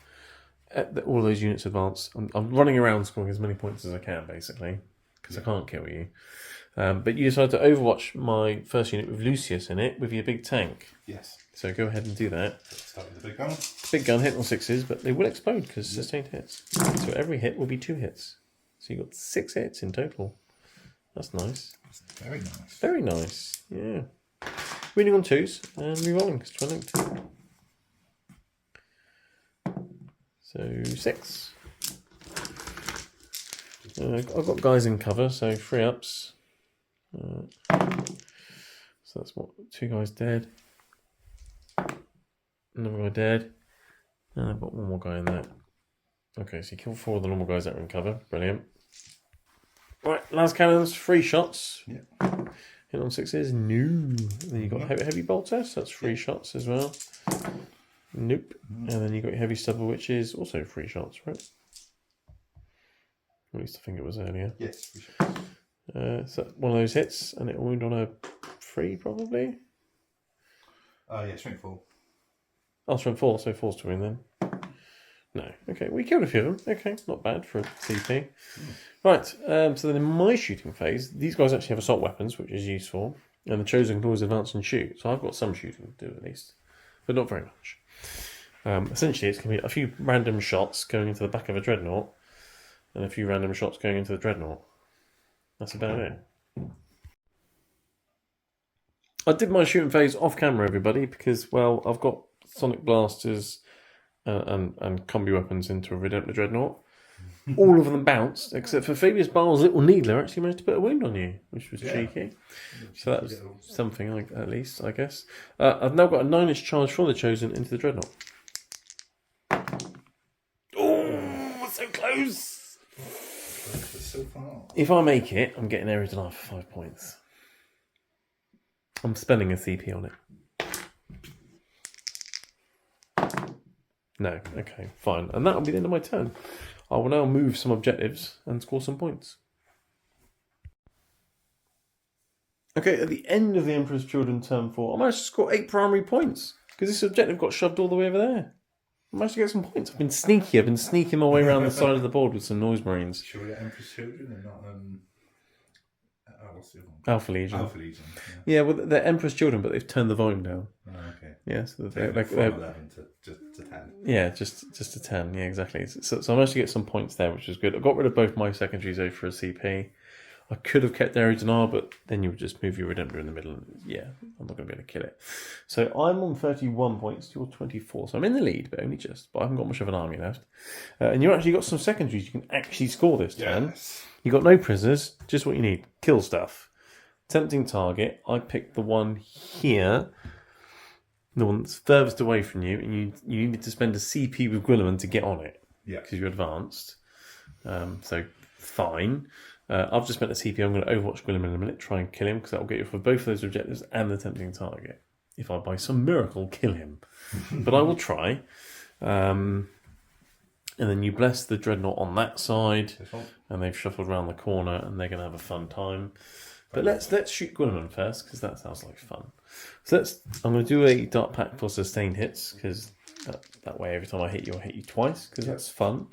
All those units advanced. I'm running around scoring as many points as I can, basically, because I can't kill you. But you decided to overwatch my first unit with Lucius in it with your big tank. Yes. So go ahead and do that. Start with the big gun. Big gun hit on 6s, but they will explode because sustained hits. So every hit will be 2 hits. So you got 6 hits in total. That's nice. Very nice. Very nice. Yeah. Winning on 2s and rerolling because twin linked. So 6. I've got guys in cover, so 3 ups. So that's what, 2 guys dead. Another guy dead. And I've got one more guy in there. Okay, so you kill 4 of the normal guys that are in cover. Brilliant. Right, las cannons, 3 shots. Yeah. Hit on 6s. No. Then you got heavy bolter, so that's 3 shots as well. Nope. And then you got your heavy stubber, which is also 3 shots, right? At least I think it was earlier. Yes, 3 shots. So one of those hits, and it'll wound on a 3 probably. Yeah, strength 4. Oh, strength 4, so 4's to win then. No. Okay, we killed a few of them. Okay, not bad for a CP. Right, so then in my shooting phase, these guys actually have assault weapons, which is useful, and the Chosen can always advance and shoot. So I've got some shooting to do at least, but not very much. Essentially, it's going to be a few random shots going into the back of a dreadnought, and a few random shots going into the dreadnought. That's about it. I did my shooting phase off camera, everybody, because, well, I've got sonic blasters and combi weapons into a Redemptor dreadnought. All of them bounced, except for Fabius Barl's little needler actually managed to put a wound on you, which was cheeky. So that was something, at least, I guess. I've now got a 9-inch charge from the Chosen into the dreadnought. Oh, so close! So far. If I make it, I'm getting area denial for 5 points. I'm spending a CP on it. No, okay, fine. And that'll be the end of my turn. I will now move some objectives and score some points. Okay, at the end of the Emperor's Children turn 4, I managed to score 8 primary points because this objective got shoved all the way over there. I managed to get some points. I've been sneaky. I've been sneaking my way around the side of the board with some Noise Marines. Should we get Emperor's Children and not what's the other one? Alpha Legion. Alpha Legion. Yeah, well, they're Emperor's Children, but they've turned the volume down. Oh, okay. Yeah, so From 11 to 10. Yeah, just a 10. Yeah, exactly. So I managed to get some points there, which was good. I got rid of both my secondaries over for a CP. I could have kept Area Denial, but then you would just move your Redemptor in the middle. And yeah, I'm not going to be able to kill it. So I'm on 31 points. You're 24. So I'm in the lead, but only just. But I haven't got much of an army left. And you actually got some secondaries you can actually score this turn. Yes. You got no prisoners, just what you need. Kill stuff. Tempting target. I picked the one here. The one that's furthest away from you, and you needed to spend a CP with Gwilliman to get on it. Yeah. Because you're advanced. So, fine. I've just spent a CP. I'm going to Overwatch Gwilliman in a minute, try and kill him, because that will get you for both of those objectives and the tempting target. If I, by some miracle, kill him. But I will try. And then you bless the Dreadnought on that side, and they've shuffled around the corner, and they're going to have a fun time. But let's shoot Gwilliman first, because that sounds like fun. So I'm going to do a Dark Pact for sustained hits, because that way every time I hit you, I hit you twice, because that's fun.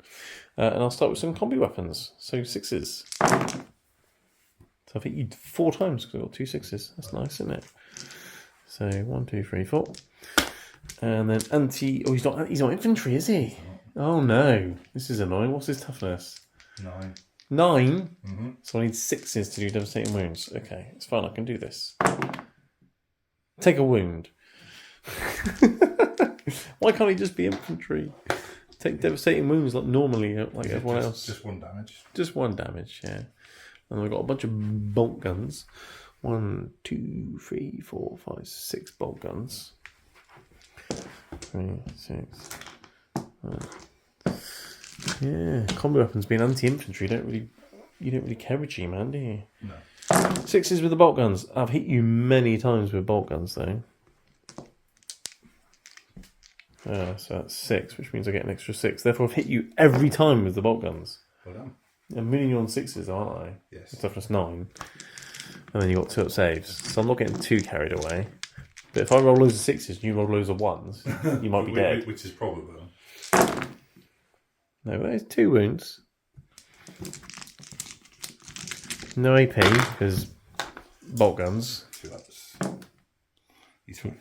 And I'll start with some combi weapons. So 6s. So I've hit you 4 times, because I've got 2 6s. That's nice, isn't it? So 1, 2, 3, 4. And then oh, he's not infantry, is he? Oh no, this is annoying. What's his toughness? 9. 9? Mm-hmm. So I need 6s to do devastating wounds. Okay, it's fine, I can do this. Take a wound. Why can't he just be infantry? Take devastating wounds like normally, like everyone else. Just 1 damage. Just 1 damage, yeah. And we've got a bunch of bolt guns. 1, 2, 3, 4, 5, 6 bolt guns. 3, 6. Yeah, combi weapons being anti-infantry you don't really care a G, man, do you? No. 6s with the bolt guns. I've hit you many times with bolt guns though. So that's 6, which means I get an extra 6. Therefore, I've hit you every time with the bolt guns. Well done. I'm winning you on 6s, aren't I? Yes. It's toughness 9. And then you got 2 up saves. So I'm not getting too carried away. But if I roll loads of 6s and you roll loads of 1s, you might be dead. Which is probable. No, there's 2 wounds. No AP, because bolt guns. 2 ups.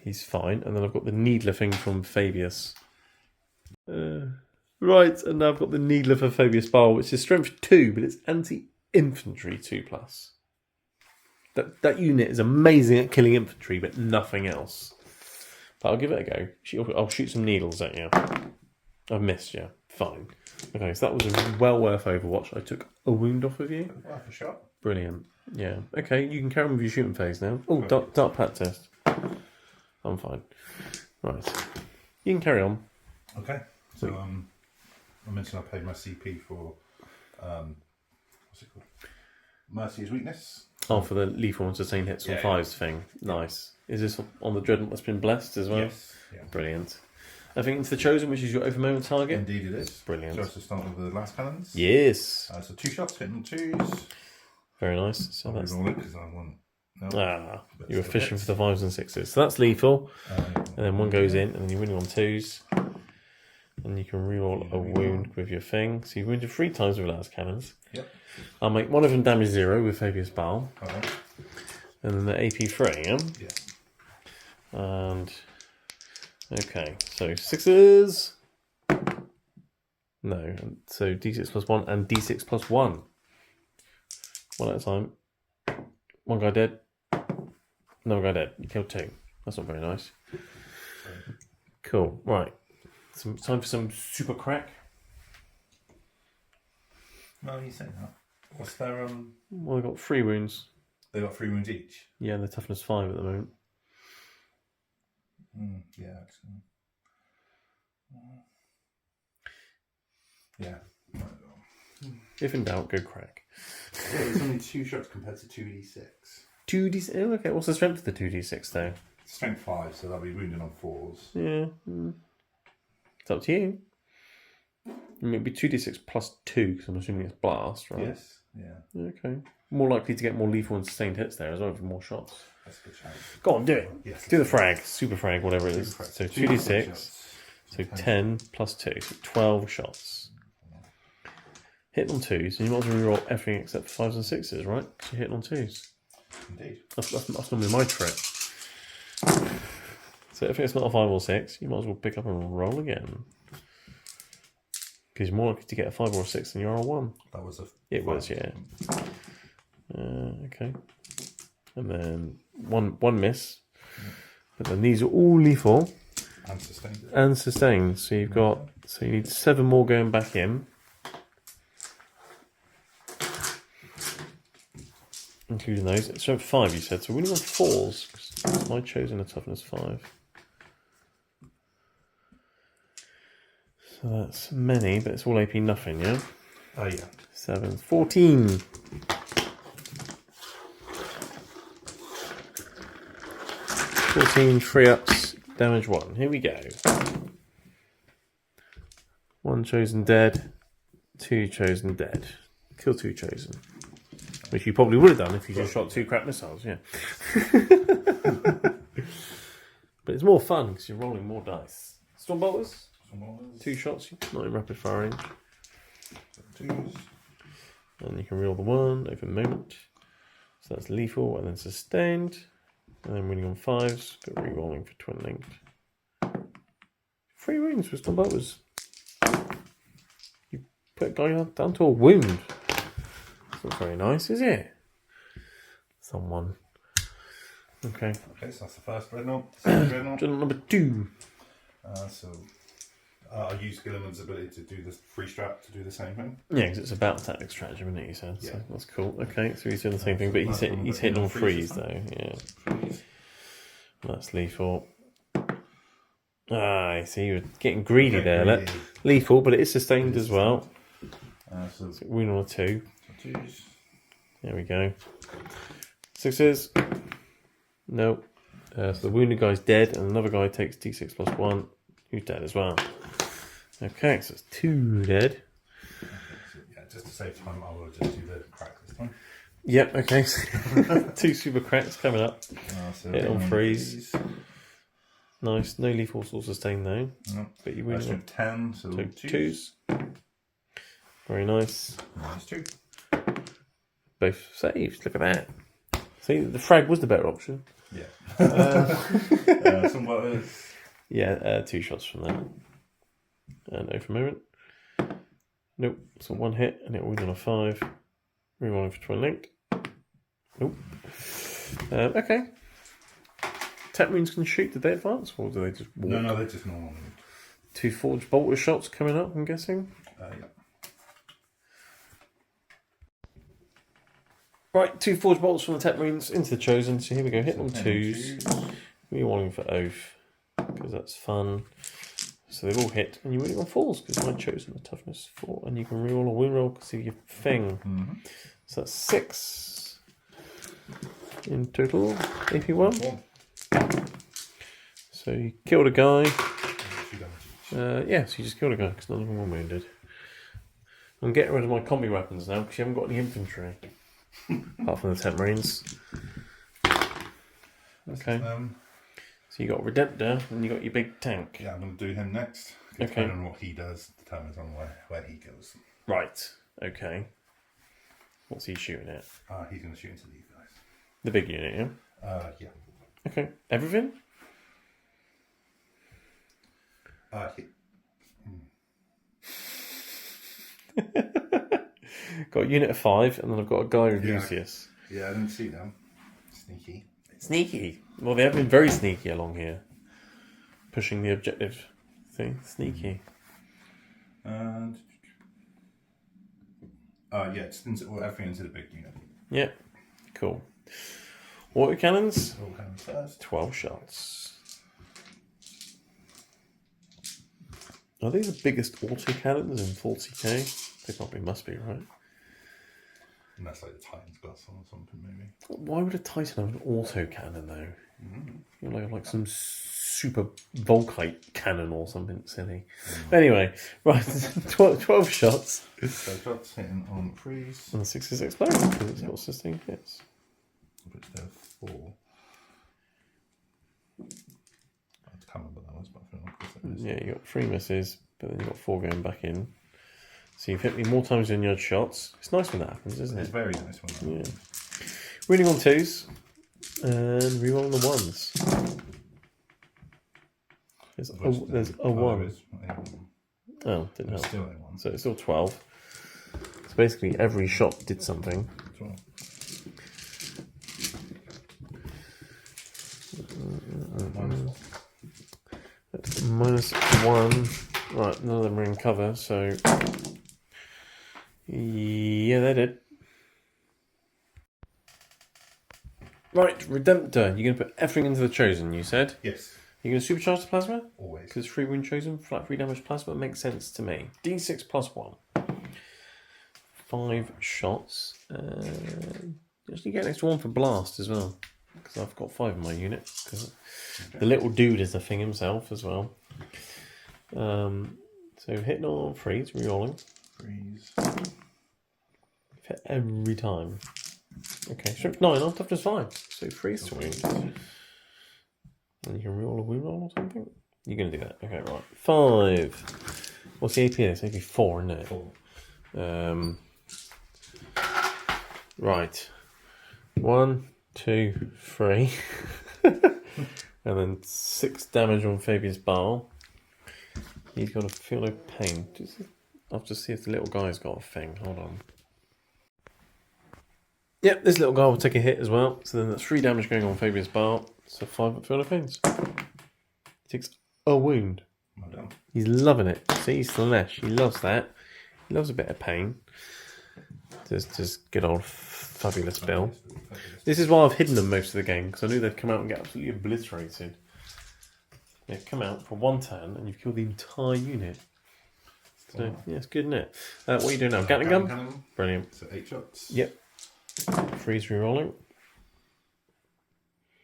He's fine. And then I've got the Needler thing from Fabius. Right, and now I've got the Needler for Fabius Barl, which is strength 2, but it's anti-infantry 2+. That unit is amazing at killing infantry, but nothing else. But I'll give it a go. I'll shoot some needles at you. I've missed you. Fine. Okay, so that was well worth Overwatch. I took a wound off of you. Worth a shot. Brilliant. Yeah. Okay, you can carry on with your shooting phase now. Oh, dark pact test. I'm fine. Right. You can carry on. Okay. So I mentioned I paid my CP for what's it called? Mercy's Weakness. Oh, for the lethal and sustained hits on 5s thing. Nice. Is this on the Dreadnought that's been blessed as well? Yes. Yeah. Brilliant. I think into the Chosen, which is your over-moment target. Indeed it is. Brilliant. So it's to start with the last cannons. Yes. So 2 shots, hitting on 2s. Very nice. So I'll that's... roll it because I want... No, you were fishing for the 5s and 6s. So that's lethal. And then one goes in, and then you're winning on 2s. And you can reroll a wound with your thing. So you wounded 3 times with last cannons. Yep. I'll make one of them damage 0 with Fabius Bile. Okay. And then the AP 3, yeah? Yeah. And... Okay, so 6s. No, so D6 plus 1 and D6 plus 1. One at a time. One guy dead. Another guy dead. You killed 2. That's not very nice. Cool, right. Time for some super crack. No, you say that. What's their Well, they've got 3 wounds. They got 3 wounds each. Yeah, and they're toughness 5 at the moment. Yeah, actually. Yeah. If in doubt, go crack. It's only 2 shots compared to 2d6. 2d6. Oh, okay. What's the strength of the 2d6 though? Strength 5, so that'll be wounded on 4s. Yeah. It's up to you. Maybe 2d6 plus 2, because I'm assuming it's blast, right? Yes. Yeah. Okay. More likely to get more lethal and sustained hits there as well for more shots. That's a good chance. Go on, do it. Yes. Do the frag, super frag, whatever it is. So 2d6, so 10 plus 2, so 12 shots. Hit on 2s, and you might as well reroll everything except for 5s and 6s, right? Because you're hitting on 2s. Indeed. That's normally my trick. So if it's not a 5 or 6, you might as well pick up and roll again. Because you're more likely to get a 5 or a 6 than you are a 1. That was a... It was, yeah. Okay. And then one miss. But then these are all lethal. And sustained. And sustained. So you've got... So you need 7 more going back in. Including those. It's strength 5, you said. So we're winning on 4s. Because my Chosen a toughness 5. So that's many, but it's all AP nothing, yeah? Oh, yeah. 7, 14. 14 free ups, damage 1. Here we go. 1 Chosen dead, 2 Chosen dead. Kill 2 Chosen. Which you probably would have done if you just shot 2 crap missiles, yeah. But it's more fun because you're rolling more dice. Stormbolters? 2 shots, not in rapid fire range. 2s. And you can reel the 1 over moment. So that's lethal and then sustained. And then winning on 5s, but re-rolling for twin linked. 3 wounds for Stormbolters. You put a guy down to a wound. That's not very nice, is it? Someone. Okay. Okay, so that's the first dreadnought. Second dreadnought. Dreadnought number 2. I use Gilliman's ability to do the free strap to do the same thing. Yeah, because it's about tactic stratagem, isn't it, you said? Yeah. So that's cool. Okay, so he's doing the same thing, but he's hitting on 3s, though. Yeah. That's lethal. I see, you're getting greedy there. Greedy. Lethal, but it is sustained as well. So Wound on a 2. 2s. There we go. 6s. Nope. So the wounded guy's dead, and another guy takes d6 plus 1. Who's dead as well. Okay, so it's 2 dead. Okay, so yeah, just to save time, I will just do the crack this time. Yep, okay. 2 super cracks coming up. So Hit on 3s. Nice. No lethal or sustain though. No. But you win on 10, so 2s. Very nice. Minus 2. Both saved. Look at that. See, the frag was the better option. Yeah. Some butters. Yeah, 2 shots from that. And over moment. Nope. So 1 hit and it will win on a 5. Rerolling for twin linked. Nope. Okay. Tap Marines can shoot. Did they advance or do they just walk? No, they're just normal. 2 forged bolter shots coming up, I'm guessing. Yeah. Right, 2 forged bolts from the Tap Marines into the Chosen. So here we go. Hit on 2s. Rerolling for oath because that's fun. So they've all hit, and you're winning on 4s because I chosen a toughness 4, and you can reroll a win roll because of your thing. So that's 6 in total. AP1. So you killed a guy. Yeah, so you just killed a guy because none of them were wounded. I'm getting rid of my combi weapons now because you haven't got any infantry. Apart from the 10 Marines. Okay. So you got Redemptor and you got your big tank. Yeah, I'm going to do him next. Depending on what he does determines on where he goes. Right. Okay. What's he shooting at? He's going to shoot into these guys. The big unit, yeah? Yeah. Okay. Everything? Got a unit of 5 and then I've got a guy with Lucius. Yeah, I didn't see them. Sneaky. Sneaky. Well, they have been very sneaky along here. Pushing the objective thing. Sneaky. And yeah, it's everything into the big unit. Yeah. Cool. Water cannons? All cannons first. 12 shots. Are they the biggest auto cannons in 40k? They probably must be, right? And that's like the Titan's got some or something, maybe. Why would a Titan have an auto cannon, though? You're like some super Volkite cannon or something silly. Anyway, right, 12 shots. 12 shots hitting on freeze. And 66 exploding because it's got sustained hits. Which there are 4. I can't remember what that was, but I feel like Yeah, you got 3 misses, but then you got 4 going back in. So you've hit me more times than you had shots. It's nice when that happens, isn't it? It's very nice when that happens. Winning on 2s and rerolling the 1s. There's a 1. Oh, didn't help. Still a 1. So it's still 12. So basically every shot did something. 12. -1. Right, none of them are in cover, so yeah, they did. Right, Redemptor. You're going to put everything into the Chosen, you said? Yes. You're going to supercharge the plasma? Always. Because 3 wound Chosen, flat 3 damage plasma makes sense to me. D6 plus 1. 5 shots. Actually, get an extra 1 for blast as well. Because I've got 5 in my unit. Because the little dude is a thing himself as well. So hitting on freeze, rerolling. Freeze. Hit every time. Okay, strength 9 on toughness 5. So freeze to wound. And you can reroll a wound roll or something? You're going to do that. Okay, right. 5. What's the AP? It's AP 4, isn't it? 4. Right. 1, 2, 3. And then 6 damage on Fabius Bile. He's got to feel no pain. I'll just see if the little guy's got a thing. Hold on. Yep, this little guy will take a hit as well. So then that's 3 damage going on Fabius Bile. So 5 at feel no pains. He takes a wound. Well done. He's loving it. See, Slanesh. He loves that. He loves a bit of pain. Just good old fabulous Bill. This is why I've hidden them most of the game, because I knew they'd come out and get absolutely obliterated. They've come out for 1 turn and you've killed the entire unit. So, yeah, it's good, isn't it? What are you doing now? Gatling gun? Cannon. Brilliant. So 8 shots. Yep. Freeze rerolling.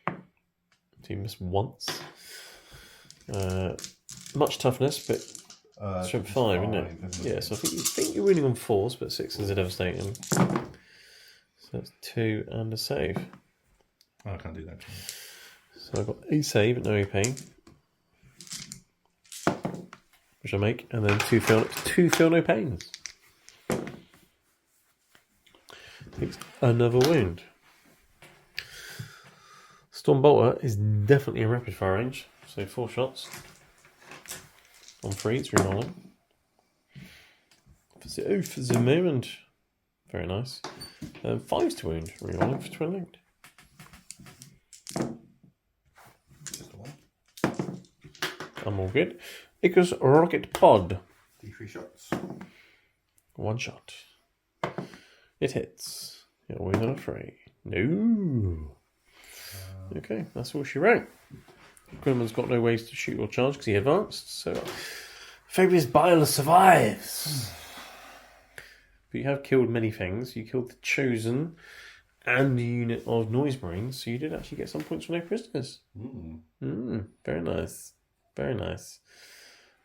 So you missed once. Much toughness, but strength 5, isn't it? Yeah, so I think you're winning on 4s, but 6s are devastating. So that's 2 and a save. Oh, I can't do that. So I've got a save at no AP, which I make, and then 2 feel no pains. Takes another wound. Stormbolter is definitely in rapid fire range, so 4 shots. On 3, it's rerolling. For the moment. Very nice. 5's to wound, rerolling for twin linked. Just the 1. I'm all good. Icarus Rocket Pod. D3 shots. 1 shot. It hits. You're wound on a 3. No. Okay, that's all she wrote. Grimman's got no ways to shoot or charge because he advanced. So Fabius Bile survives. But you have killed many things. You killed the Chosen and the unit of Noise Marines, so you did actually get some points for no prisoners. Very nice. Very nice.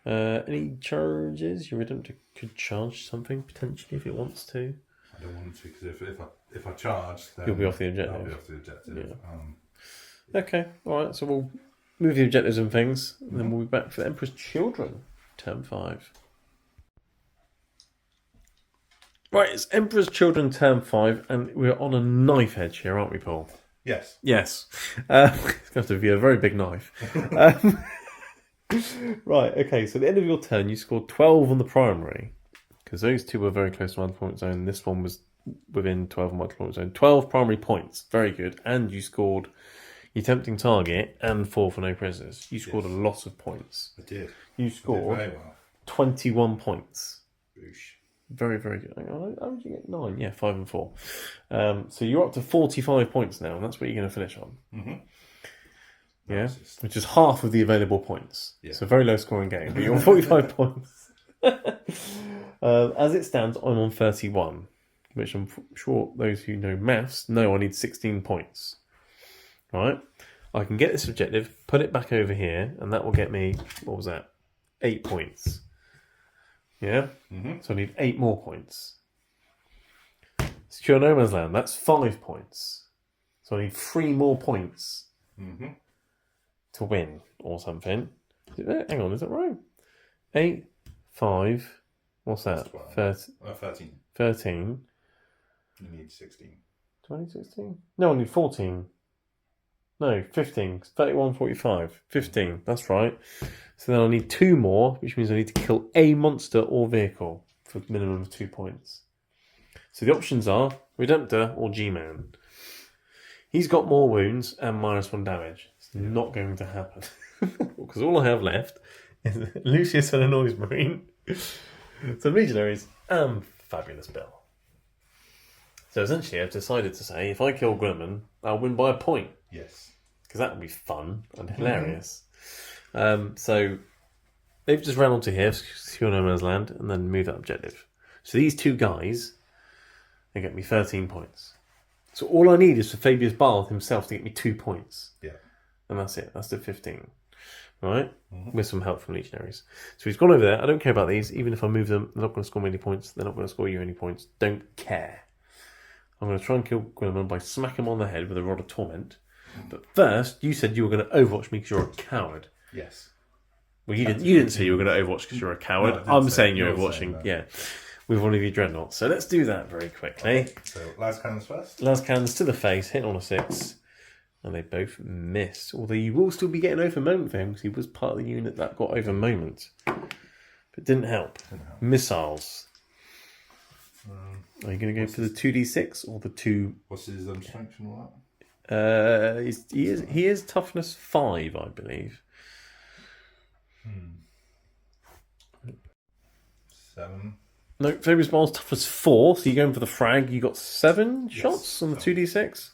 Any charges? Your Redemptor could charge something potentially if it wants to. I don't want to, because if I charge, then you'll be off the objective. I'll be off the objective. Yeah. Okay, alright, so we'll move the objectives and things, and then we'll be back for the Emperor's Children, term 5. Right, it's Emperor's Children, term 5, and we're on a knife edge here, aren't we, Paul? Yes. Yes. It's going to have to be a very big knife. Right, okay, so at the end of your turn, you scored 12 on the primary, because those two were very close to my point zone. This one was within 12 of my point zone. 12 primary points, very good. And you scored your tempting target and 4 for no prisoners. You scored a lot of points. I did. You scored very well. 21 points. Boosh. Very, very good. How did you get 9? Yeah, 5 and 4. So you're up to 45 points now, and that's what you're going to finish on. Yeah, which is half of the available points. Yeah. So a very low scoring game, but you're on 45 points. As it stands, I'm on 31, which I'm sure those who know maths know I need 16 points. Right? I can get this objective, put it back over here, and that will get me, what was that? 8 points. Yeah? So I need 8 more points. Secure no man's land, that's 5 points. So I need 3 more points to win, or something. Hang on, is that right? 8, 5, what's that? 13. 13. You need 16. 2016? No, I need 14. No, 15. 31, 45. 15, that's right. So then I need 2 more, which means I need to kill a monster or vehicle for a minimum of 2 points. So the options are Redemptor or G-Man. He's got more wounds and -1 damage. It's not going to happen. Because all I have left is Lucius and a Noise Marine, some Legionaries, and Fabulous Bill. So essentially I've decided to say, if I kill Grimman, I'll win by a point. Yes. Because that would be fun and hilarious. So they've just ran onto here, secure no man's land, and then move that objective. So these 2 guys, they get me 13 points. So all I need is for Fabius Barth himself to get me 2 points. Yeah. And that's it. That's the 15. Right? With some help from Legionaries. So he's gone over there. I don't care about these. Even if I move them, they're not going to score me any points. They're not going to score you any points. Don't care. I'm going to try and kill Grimman by smacking him on the head with a Rod of Torment. But first, you said you were going to Overwatch me because you're a coward. Yes. Well, you didn't say you were going to Overwatch because you're a coward. No, I'm saying you're Overwatching, with one of your dreadnoughts. So let's do that very quickly. Okay, so las cannons first. Las cannons to the face, hitting on a 6. And they both missed. Although you will still be getting over moment for him because he was part of the unit that got over moment. But didn't help. Missiles. Are you going to go for the 2d6 or the 2? What's his strength and all that? He is toughness 5, I believe. 7. No, Fabius Ball's toughness 4, so you're going for the frag. You got 7 shots on the 2d6.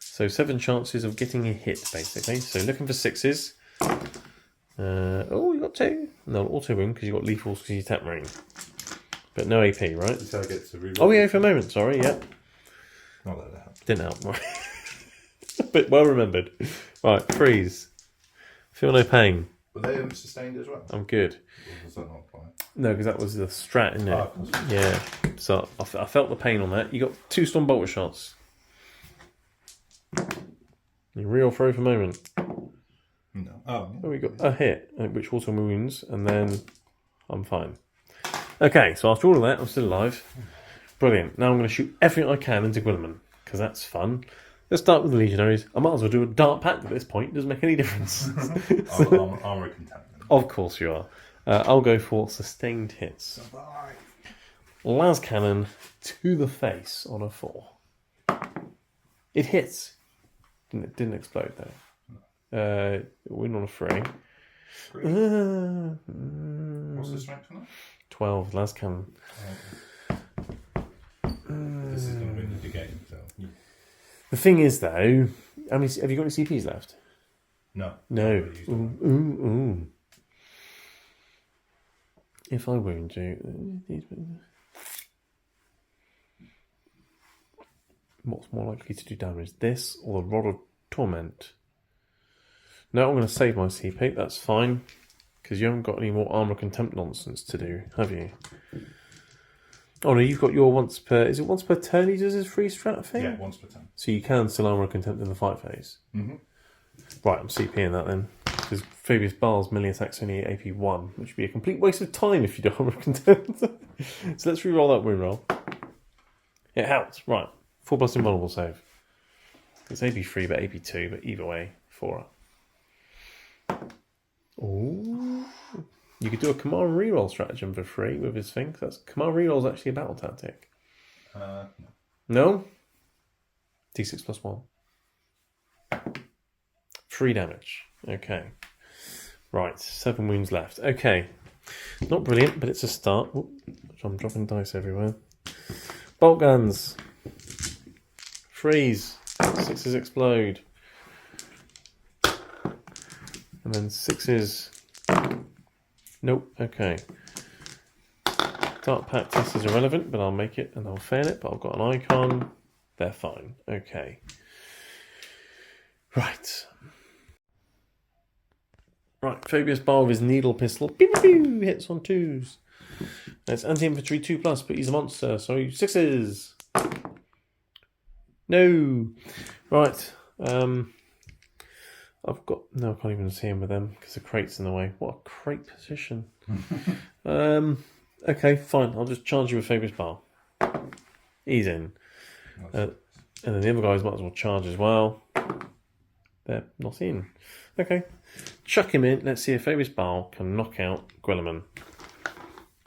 So 7 chances of getting a hit, basically. So looking for 6s. You got 2. No, auto wound because you got lethals because you tap marine. But no AP, right? So I get to reroll. Oh yeah, for a moment. Sorry, yeah. Not that it helped. Didn't help. Right. But well remembered. Right, freeze. Feel no pain. Were they sustained as well? I'm good. Or does that not apply? No, because that was the strat, isn't it? Oh, of course. Yeah. So I felt the pain on that. You got 2 Storm Bolter shots. You real throw for a moment. No. Oh, we got a hit, which also wounds, and then I'm fine. Okay, so after all of that, I'm still alive. Brilliant. Now I'm going to shoot everything I can into Gwilliman, because that's fun. Let's start with the Legionaries. I might as well do a dart pack at this point. It doesn't make any difference. Armour contaminant. Of course you are. I'll go for sustained hits. Las Cannon to the face on a 4. It hits. Didn't explode though. Win on a 3. What's the strength on that? 12. Las Cannon. This is going to win the game. So. The thing is though, have you got any CPs left? No. No. Never used one. Ooh. If I wound you... What's more likely to do damage? This or the Rod of Torment? No, I'm going to save my CP. That's fine. Because you haven't got any more Armor Contempt nonsense to do, have you? Oh no, you've got your once per... Is it once per turn he does his free strat thing? Yeah, once per turn. So you can still Armor Contempt in the fight phase? Mm-hmm. Right, I'm CPing that then. Because Phoebus Baal's melee attack's only AP 1, which would be a complete waste of time if you do Armor Contempt. So let's re-roll that wound roll. It helped. Right. 4+ invulnerable save. It's AP 3 but AP 2, but either way, 4. Ooh. You could do a command reroll stratagem for free with his thing. That's command reroll is actually a battle tactic. No. No? D6 plus 1. 3 damage. Okay. Right, 7 wounds left. Okay. Not brilliant, but it's a start. Oop, I'm dropping dice everywhere. Bolt guns. Freeze. 6s explode. And then 6s. Nope, okay. Dark Pact test is irrelevant, but I'll make it and I'll fail it, but I've got an icon. They're fine. Okay. Right. Right, Phoebus Baal with his needle pistol. Pew, pew, pew, hits on 2s. That's anti-infantry 2+, but he's a monster, so 6s. No. Right. I've got... No, I can't even see him with them because the crate's in the way. What a crate position. Okay, fine. I'll just charge you with Phoebus Baal. He's in. And then the other guys might as well charge as well. They're not in. Okay. Chuck him in. Let's see if Phoebus Baal can knock out Guilliman.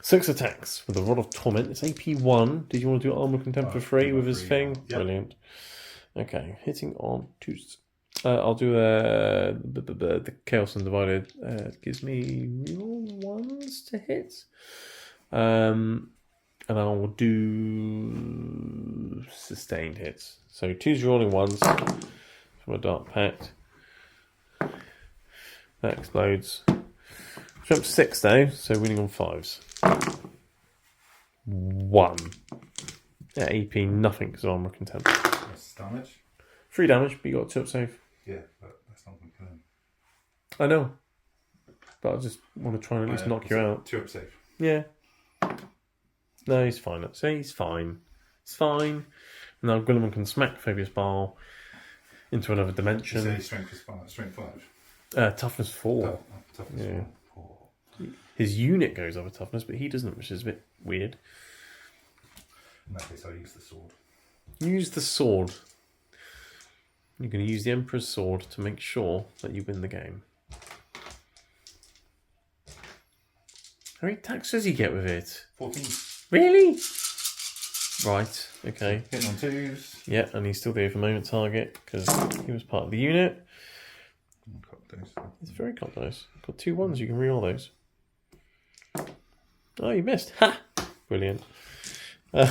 6 attacks with the Rod of Torment. It's AP 1. Did you want to do Armor Contempt for free with his thing? Yep. Brilliant. Okay, hitting on 2s. I'll do the Chaos Undivided. Gives me real 1s to hit. And I will do sustained hits. So 2s rolling 1s from a Dark Pact. That explodes. Jump 6 though, so winning on 5s. 1. Yeah, AP nothing because of Armor Contempt. That's damage. 3 damage, but you got a 2-up save. Yeah, but that's not going to kill him. I know. But I just want to try and at least knock you out. 2-up save. Yeah. No, he's fine. So he's fine. It's fine. Now Guilliman can smack Phoebus Baal into another dimension. You say strength is 5. Strength 5. Toughness 4. Toughness Yeah. 4. His unit goes over toughness, but he doesn't, which is a bit weird. In that case, I'll use the sword. Use the sword. You're going to use the Emperor's sword to make sure that you win the game. How many attacks does he get with it? 14. Really? Right, okay. Hitting on 2s. Yeah, and he's still the over-moment target because he was part of the unit. It's very cocked dice. Got 2 1s, you can reroll those. Oh, you missed. Ha! Brilliant. I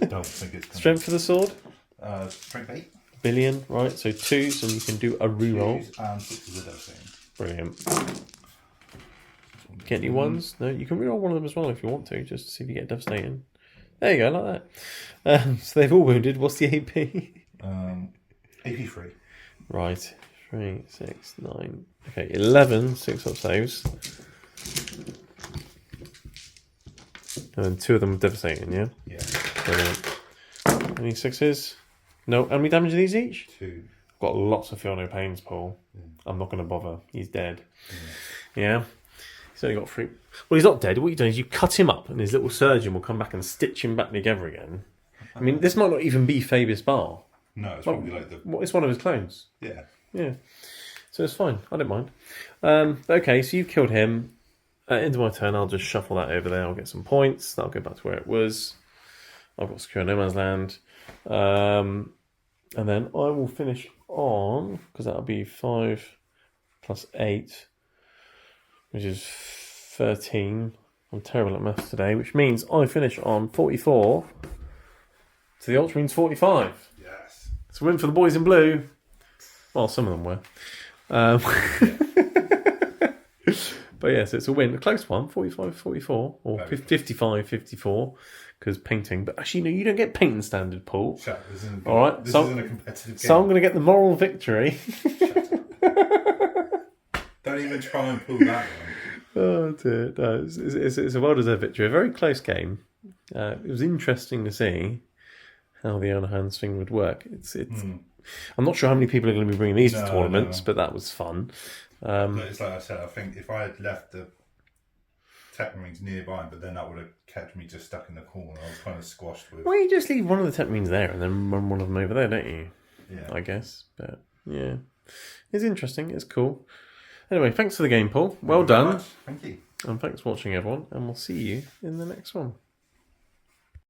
don't think it's Strength for the sword? Strength 8. Billion, right, so 2s, and you can do a reroll. 2s and 6s are devastating. Brilliant. Get any 1s? No, you can reroll one of them as well if you want to, just to see if you get devastating. There you go, like that. So they've all wounded. What's the AP? AP 3. Right, 3, 6, 9. Okay, 11 6-up saves. And then 2 of them are devastating, yeah? Yeah. Brilliant. Any 6s? No. How many damage are these each? 2. I've got lots of feel no pains, Paul. I'm not going to bother. He's dead. Yeah? He's only got 3. Well, he's not dead. What you've done is you cut him up and his little surgeon will come back and stitch him back together again. I mean, this might not even be Phoebus Baal. No, it's probably like the... It's one of his clones. Yeah. Yeah. So it's fine. I don't mind. Okay, so you've killed him. Into my turn, I'll just shuffle that over there. I'll get some points. That'll go back to where it was. I've got Secure No Man's Land. And then I will finish on, because that'll be 5 plus 8, which is 13. I'm terrible at maths today, which means I finish on 44 to the Ultramarines 45. Yes. It's a win for the boys in blue. Well, some of them were. But yes, it's a win. A close one, 45-44, or 55-54, because painting. But actually, no, you don't get painting standard, Paul. Shut up, this isn't, All right, this so, isn't a competitive game. So I'm going to get the moral victory. Don't even try and pull that one. Oh dear, no, it's a well-deserved victory. A very close game. It was interesting to see how the Hands thing would work. I'm not sure how many people are going to be bringing these to tournaments, but that was fun. It's like I said, I think if I had left the Tech Marines nearby, but then that would have kept me just stuck in the corner. I was kind of squashed with. Well, you just leave one of the Tech Marines there and then run one of them over there, don't you? Yeah. I guess. But yeah, it's interesting. It's cool. Anyway, thanks for the game, Paul. Well done. Thank you. And thanks for watching, everyone. And we'll see you in the next one.